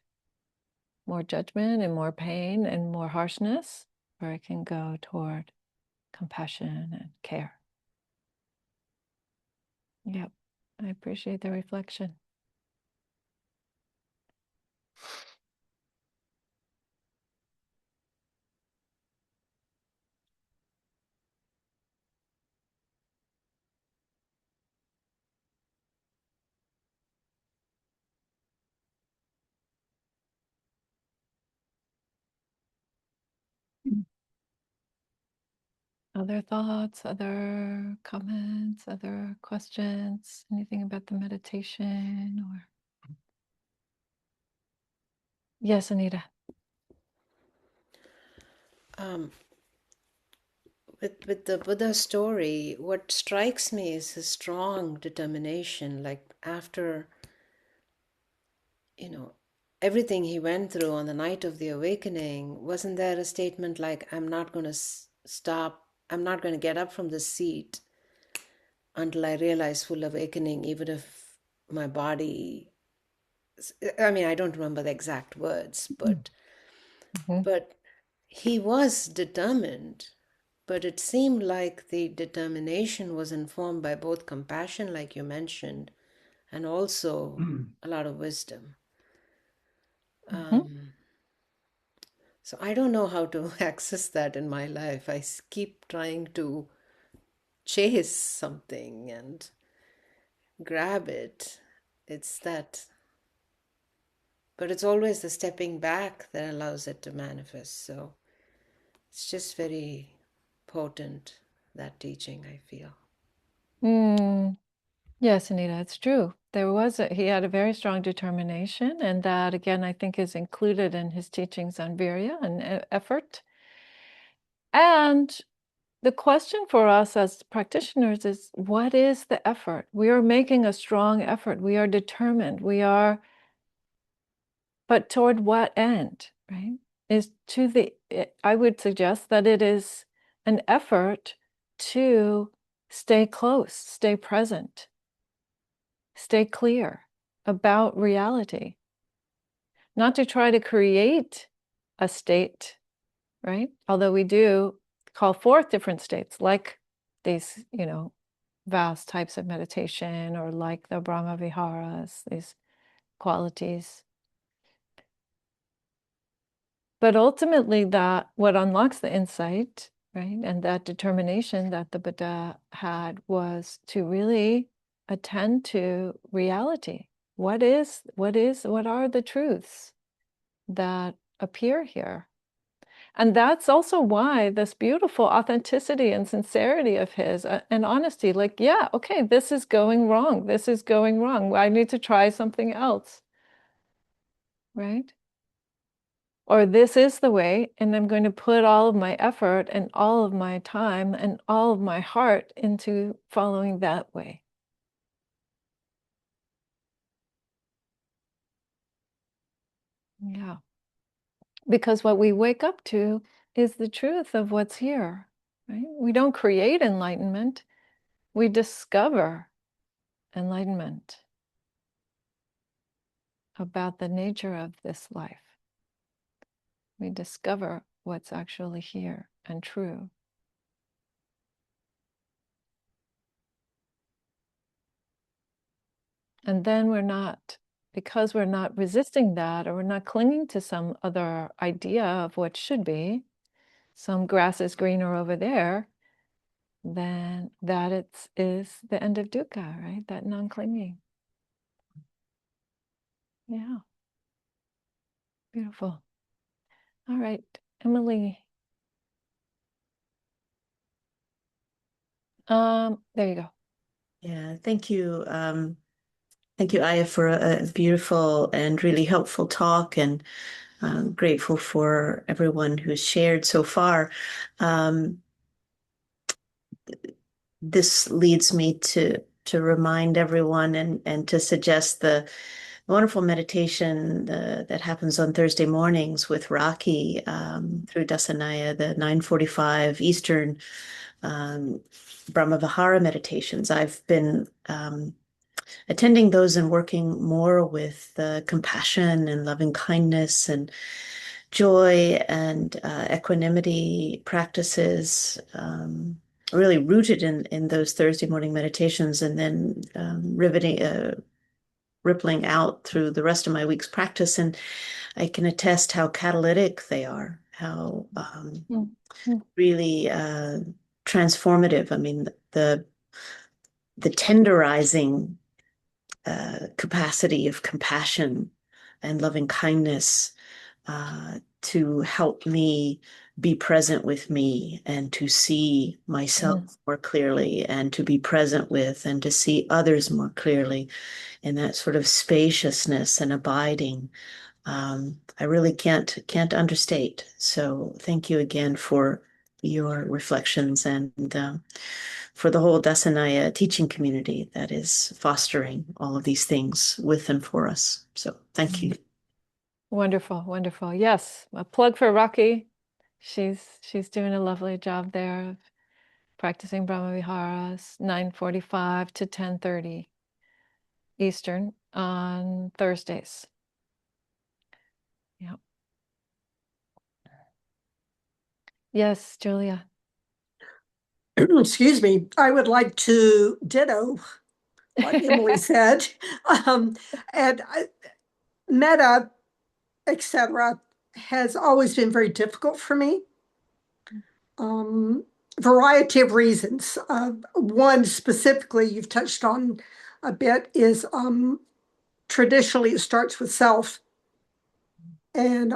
more judgment and more pain and more harshness, or it can go toward compassion and care. Yep, I appreciate the reflection. Other thoughts, other comments, other questions, anything about the meditation or? Yes, Anita. With the Buddha story, what strikes me is his strong determination. Like after, everything he went through on the night of the awakening, wasn't there a statement like, I'm not going to stop, I'm not going to get up from this seat until I realize full awakening, even if my body, I mean, I don't remember the exact words, but Mm-hmm. but he was determined. But it seemed like the determination was informed by both compassion, like you mentioned, and also a lot of wisdom. Mm-hmm. So I don't know how to access that in my life. I keep trying to chase something and grab it. It's that, but it's always the stepping back that allows it to manifest. So it's just very potent, that teaching, I feel. Mm. Yes, Anita, it's true. He had a very strong determination, and that again, I think is included in his teachings on virya and effort. And the question for us as practitioners is, what is the effort? We are making a strong effort. We are determined. But toward what end, right? I would suggest that it is an effort to stay close, stay present, stay clear about reality, not to try to create a state, right? Although we do call forth different states, like these, vast types of meditation, or like the Brahma viharas, these qualities. But ultimately, that what unlocks the insight, right, and that determination that the Buddha had was to really attend to reality. What are the truths that appear here? And that's also why this beautiful authenticity and sincerity of his and honesty, like, yeah, okay, this is going wrong. This is going wrong. I need to try something else, right? Or this is the way, and I'm going to put all of my effort and all of my time and all of my heart into following that way. Yeah. Because what we wake up to is the truth of what's here, right? We don't create enlightenment, we discover enlightenment about the nature of this life. We discover what's actually here and true. And then because we're not resisting that, or we're not clinging to some other idea of what should be, some grass is greener over there, then that is the end of dukkha, right? That non-clinging. Yeah. Beautiful. All right, Emily. There you go. Yeah, thank you. Thank you, Aya, for a beautiful and really helpful talk, and I'm grateful for everyone who's shared so far. This leads me to remind everyone and to suggest the wonderful meditation that happens on Thursday mornings with Rocky through Dassanaya, the 9:45 Eastern Brahma Vihara meditations. I've been attending those and working more with compassion and loving kindness and joy and equanimity practices, really rooted in those Thursday morning meditations, and then rippling out through the rest of my week's practice. And I can attest how catalytic they are, how really transformative. I mean, the tenderizing capacity of compassion and loving kindness to help me be present with me and to see myself more clearly and to be present with and to see others more clearly in that sort of spaciousness and abiding. I really can't understate. So thank you again for your reflections and for the whole Dassanaya teaching community that is fostering all of these things with and for us. So thank you. Wonderful, wonderful. Yes, a plug for Rocky. She's doing a lovely job there of practicing Brahma Viharas, 9:45 to 10:30 Eastern on Thursdays. Yeah. Yes, Julia. Excuse me. I would like to ditto what Emily said. And metta, etc., has always been very difficult for me. Variety of reasons. One specifically you've touched on a bit is traditionally it starts with self. And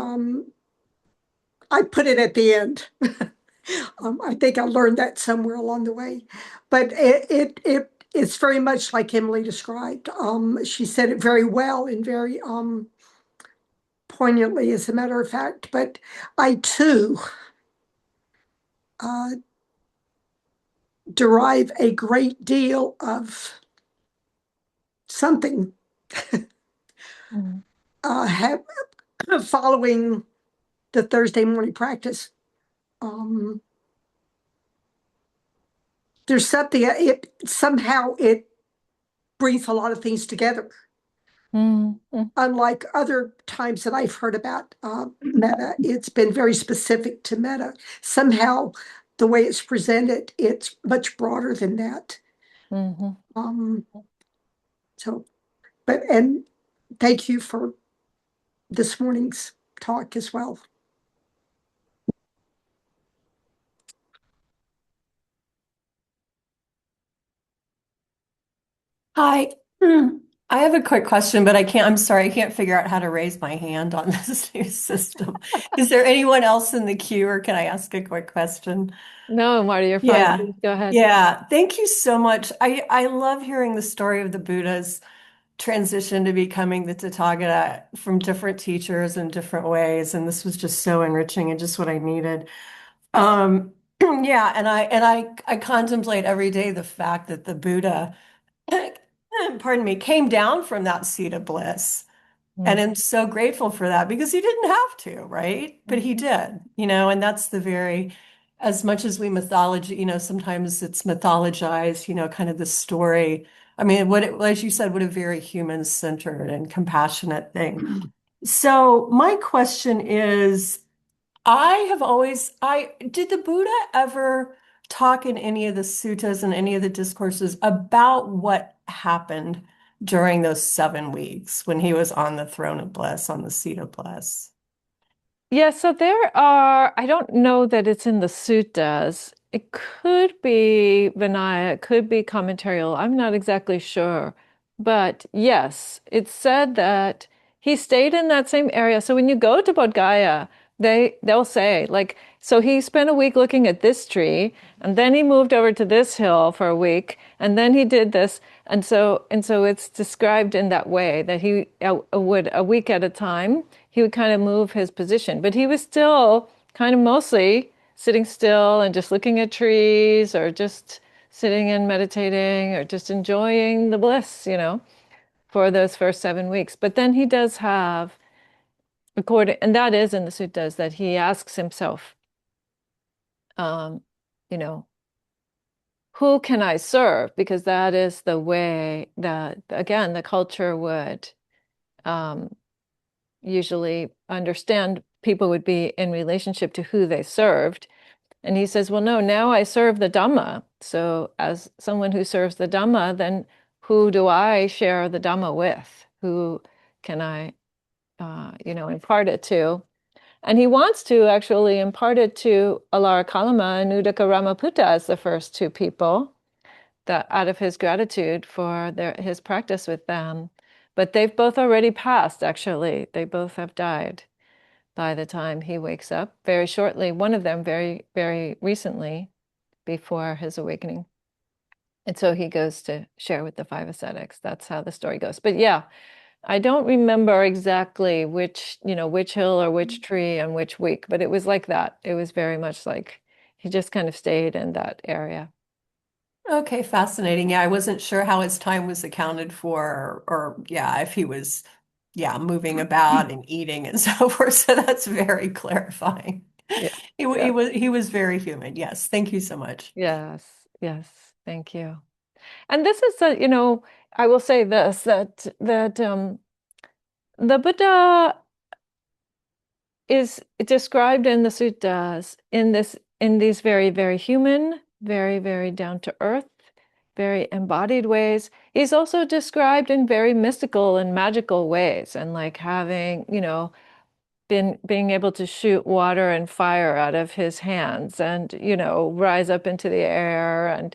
I put it at the end. I think I learned that somewhere along the way. But it's very much like Emily described. She said it very well and very poignantly, as a matter of fact. But I, too, derive a great deal of something following the Thursday morning practice. There's something, somehow it brings a lot of things together. Unlike other times that I've heard about metta, it's been very specific to metta. Somehow, the way it's presented, it's much broader than that. And thank you for this morning's talk as well. Hi. I have a quick question, but I'm sorry, I can't figure out how to raise my hand on this new system. Is there anyone else in the queue, or can I ask a quick question? No, Marty, you're fine. Yeah. Please go ahead. Yeah. Thank you so much. I love hearing the story of the Buddha's transition to becoming the Tathagata from different teachers in different ways. And this was just so enriching and just what I needed. Yeah, and I contemplate every day the fact that the Buddha, pardon me, came down from that seat of bliss. And I'm so grateful for that because he didn't have to, right? But he did, and that's as much as we mythology, sometimes it's mythologized, kind of the story. I mean, as you said, what a very human-centered and compassionate thing. So my question is, did the Buddha ever talk in any of the suttas and any of the discourses about what happened during those 7 weeks when he was on the throne of bliss, on the seat of bliss? Yeah, so I don't know that it's in the suttas. It could be Vinaya, it could be commentarial. I'm not exactly sure. But yes, it's said that he stayed in that same area. So when you go to Bodh Gaya, they'll say, like, so he spent a week looking at this tree, and then he moved over to this hill for a week, and then he did this. And so it's described in that way that he would, a week at a time, he would kind of move his position, but he was still kind of mostly sitting still and just looking at trees or just sitting and meditating or just enjoying the bliss, for those first 7 weeks. But then he does have, and that is in the suttas, that he asks himself, who can I serve? Because that is the way that, again, the culture would usually understand people would be in relationship to who they served. And he says, well, no, now I serve the Dhamma. So as someone who serves the Dhamma, then who do I share the Dhamma with? Who can I, impart it to? And he wants to actually impart it to Alara Kalama and Uddaka Ramaputta as the first 2 people, that out of his gratitude for his practice with them. But they've both already passed, actually. They both have died. by the time he wakes up, very shortly, one of them very, very recently before his awakening. And so he goes to share with the 5 ascetics. That's how the story goes. But yeah, I don't remember exactly which hill or which tree and which week, but it was like that. It was very much like he just kind of stayed in that area. Okay, fascinating. Yeah, I wasn't sure how his time was accounted for, or yeah, if he was, yeah, moving about and eating and so forth. So that's very clarifying. Yeah. He was very human. Yes, thank you so much. Yes. Thank you. And this is I will say this, that the Buddha is described in the suttas in these very, very human, very, very down to earth, very embodied ways. He's also described in very mystical and magical ways, and like having, being able to shoot water and fire out of his hands, and rise up into the air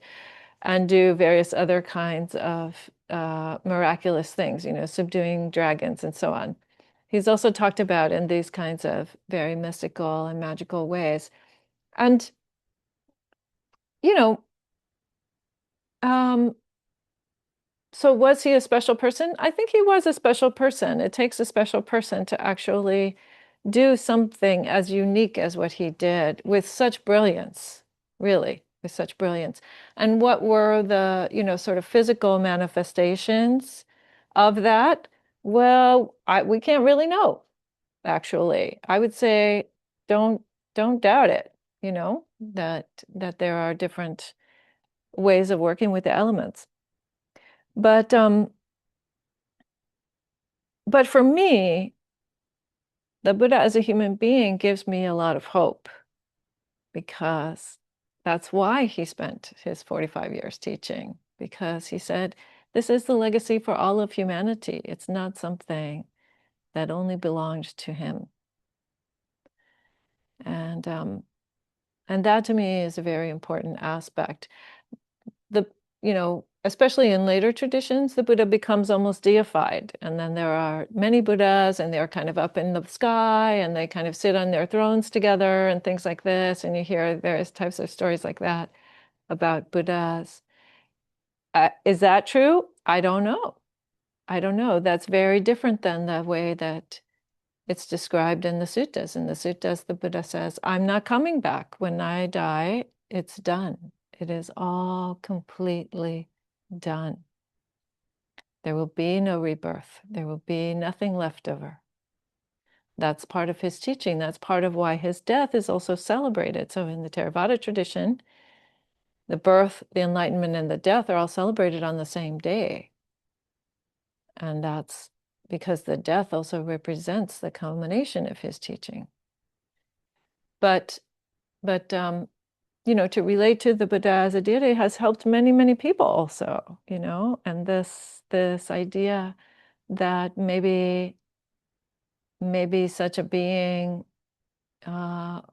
and do various other kinds of miraculous things, subduing dragons and so on. He's also talked about in these kinds of very mystical and magical ways. And, so was he a special person? I think he was a special person. It takes a special person to actually do something as unique as what he did with such brilliance, really, with such brilliance. And what were the, sort of physical manifestations of that? Well, we can't really know, actually. I would say don't doubt it, that there are different ways of working with the elements. But for me, the Buddha as a human being gives me a lot of hope, because that's why he spent his 45 years teaching, because he said, this is the legacy for all of humanity. It's not something that only belonged to him. And that to me is a very important aspect. Especially in later traditions, the Buddha becomes almost deified. And then there are many Buddhas, and they're kind of up in the sky, and they kind of sit on their thrones together and things like this. And you hear various types of stories like that about Buddhas. Is that true? I don't know. That's very different than the way that it's described in the suttas. In the suttas, the Buddha says, I'm not coming back. When I die, it's done. It is all completely done. There will be no rebirth. There will be nothing left over. That's part of his teaching. That's part of why his death is also celebrated. So in the Theravada tradition, the birth, the enlightenment, and the death are all celebrated on the same day. And that's because the death also represents the culmination of his teaching. But to relate to the Buddha as a deity has helped many, many people also, and this idea that maybe such a being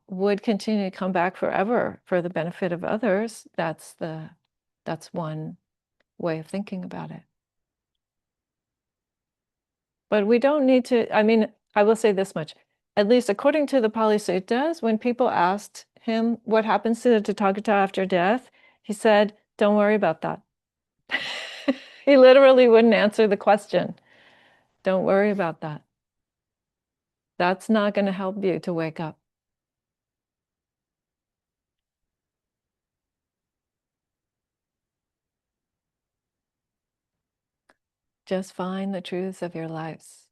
would continue to come back forever for the benefit of others. That's one way of thinking about it. But we don't need to, I will say this much, at least according to the Pali Suttas, when people asked him what happens to the Tathagata after death, he said, don't worry about that. He literally wouldn't answer the question. Don't worry about that. That's not going to help you to wake up. Just find the truths of your lives.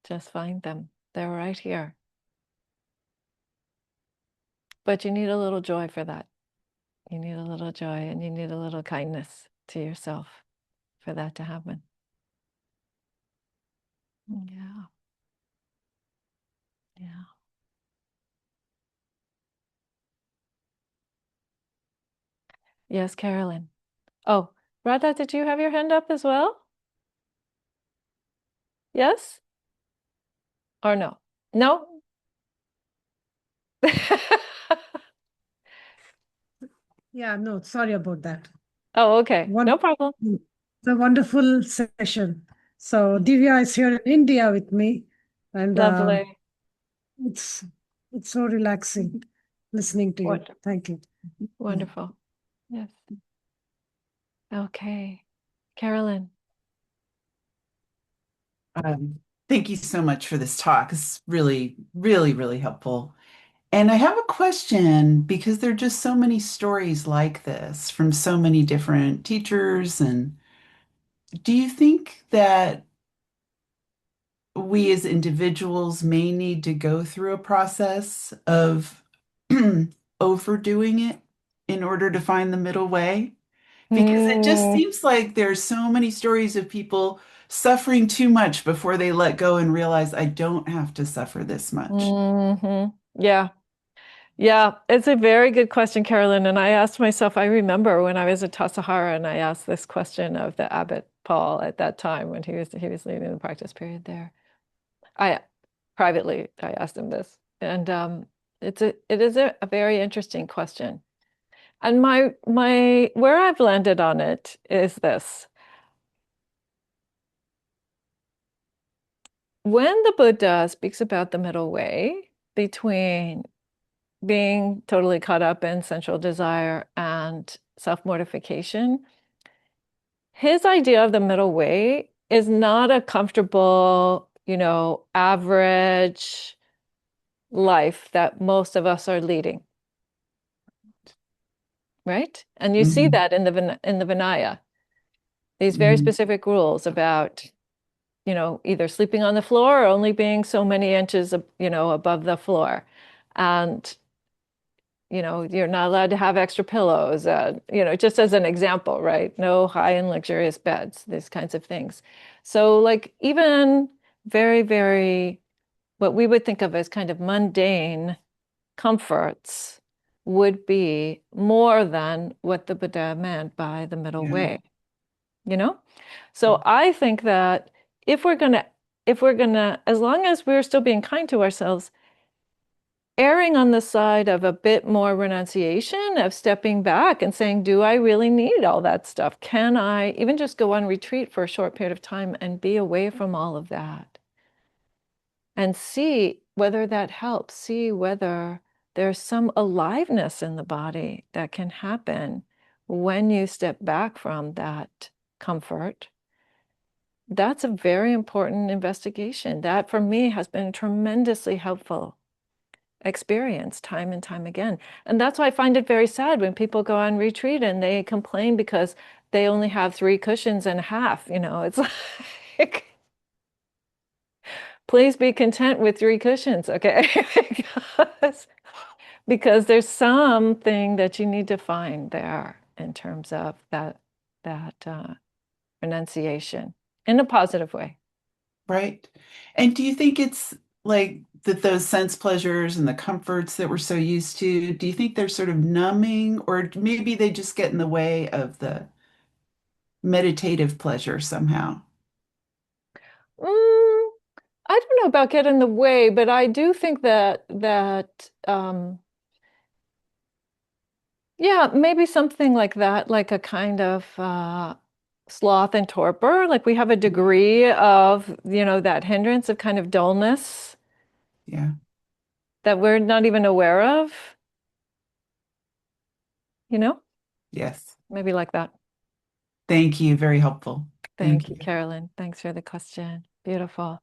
Just find them. They're right here. But you need a little joy for that. You need a little joy, and you need a little kindness to yourself for that to happen. Yeah. Yes, Carolyn. Oh, Radha, did you have your hand up as well? Yes? Or no? No? Yeah, no, sorry about that. Oh, okay. No problem. It's a wonderful session. So Divya is here in India with me. And Lovely. It's so relaxing listening to you. Wonderful. Thank you. Wonderful. Yes. Okay. Carolyn. Thank you so much for this talk. It's really, really, really helpful. And I have a question because there are just so many stories like this from so many different teachers. And do you think that we as individuals may need to go through a process of overdoing it in order to find the middle way? Because it just seems like there's so many stories of people suffering too much before they let go and realize I don't have to suffer this much. Yeah. Yeah, it's a very good question, Carolyn. And I asked myself, I remember when I was at Tassajara and I asked this question of the Abbot Paul at that time when he was leading the practice period there. I asked him this. And it is a very interesting question. And my where I've landed on it is this. When the Buddha speaks about the middle way between being totally caught up in sensual desire and self-mortification, his idea of the middle way is not a comfortable, average life that most of us are leading. Right? And you see that in the Vinaya. These very specific rules about, either sleeping on the floor or only being so many inches, above the floor. And you're not allowed to have extra pillows, just as an example, right? No high and luxurious beds, these kinds of things. So like even very, very, what we would think of as kind of mundane comforts would be more than what the Buddha meant by the middle way, So I think that if we're gonna, as long as we're still being kind to ourselves, erring on the side of a bit more renunciation, of stepping back and saying, do I really need all that stuff? Can I even just go on retreat for a short period of time and be away from all of that? And see whether that helps, see whether there's some aliveness in the body that can happen when you step back from that comfort. That's a very important investigation. That for me has been tremendously helpful experience time and time again. And that's why I find it very sad when people go on retreat and they complain because they only have 3 cushions and a half. It's like, please be content with 3 cushions, okay? because there's something that you need to find there in terms of that renunciation in a positive way. Right. And do you think it's like that those sense pleasures and the comforts that we're so used to, do you think they're sort of numbing, or maybe they just get in the way of the meditative pleasure somehow? I don't know about get in the way, but I do think that yeah, maybe something like that, like a kind of sloth and torpor, like we have a degree of, that hindrance of kind of dullness Yeah. that we're not even aware of, Yes. maybe like that. Thank you. Very helpful. Thank you, Carolyn. Thanks for the question. Beautiful.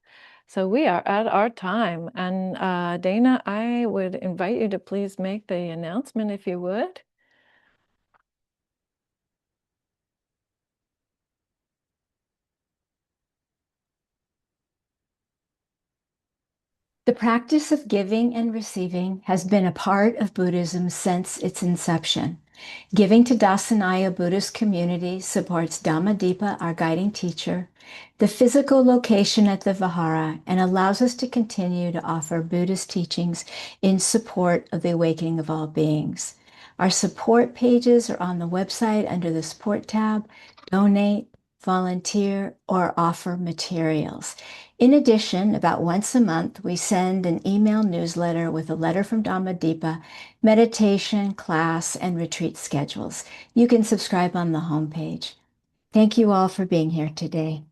So we are at our time. And Dana, I would invite you to please make the announcement if you would. The practice of giving and receiving has been a part of Buddhism since its inception. Giving to Dassanaya Buddhist Community supports Dhammadīpā, our guiding teacher, the physical location at the vihara, and allows us to continue to offer Buddhist teachings in support of the awakening of all beings. Our support pages are on the website under the support tab, donate, volunteer, or offer materials. In addition, about once a month, we send an email newsletter with a letter from Dhammadīpā, meditation, class, and retreat schedules. You can subscribe on the homepage. Thank you all for being here today.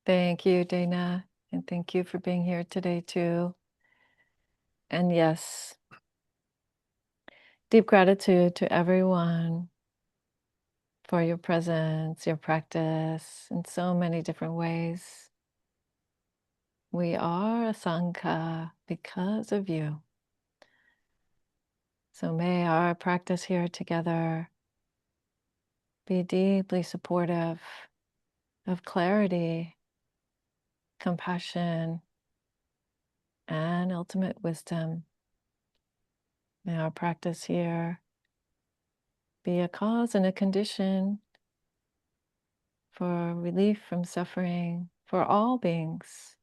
Thank you, Dana. And thank you for being here today, too. And yes, deep gratitude to everyone for your presence, your practice in so many different ways. We are a Sangha because of you. So may our practice here together be deeply supportive of clarity, compassion, and ultimate wisdom. May our practice here be a cause and a condition for relief from suffering for all beings,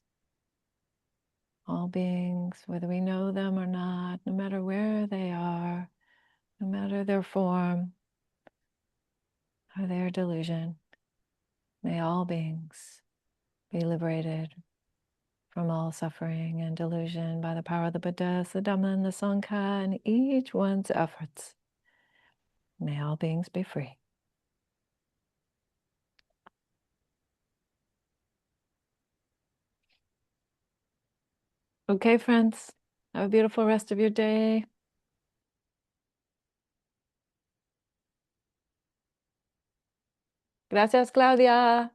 whether we know them or not, no matter where they are, no matter their form or their delusion. May all beings be liberated from all suffering and delusion by the power of the Buddha, the Dhamma, and the Sangha, and each one's efforts. May all beings be free. Okay, friends, have a beautiful rest of your day. Gracias, Claudia.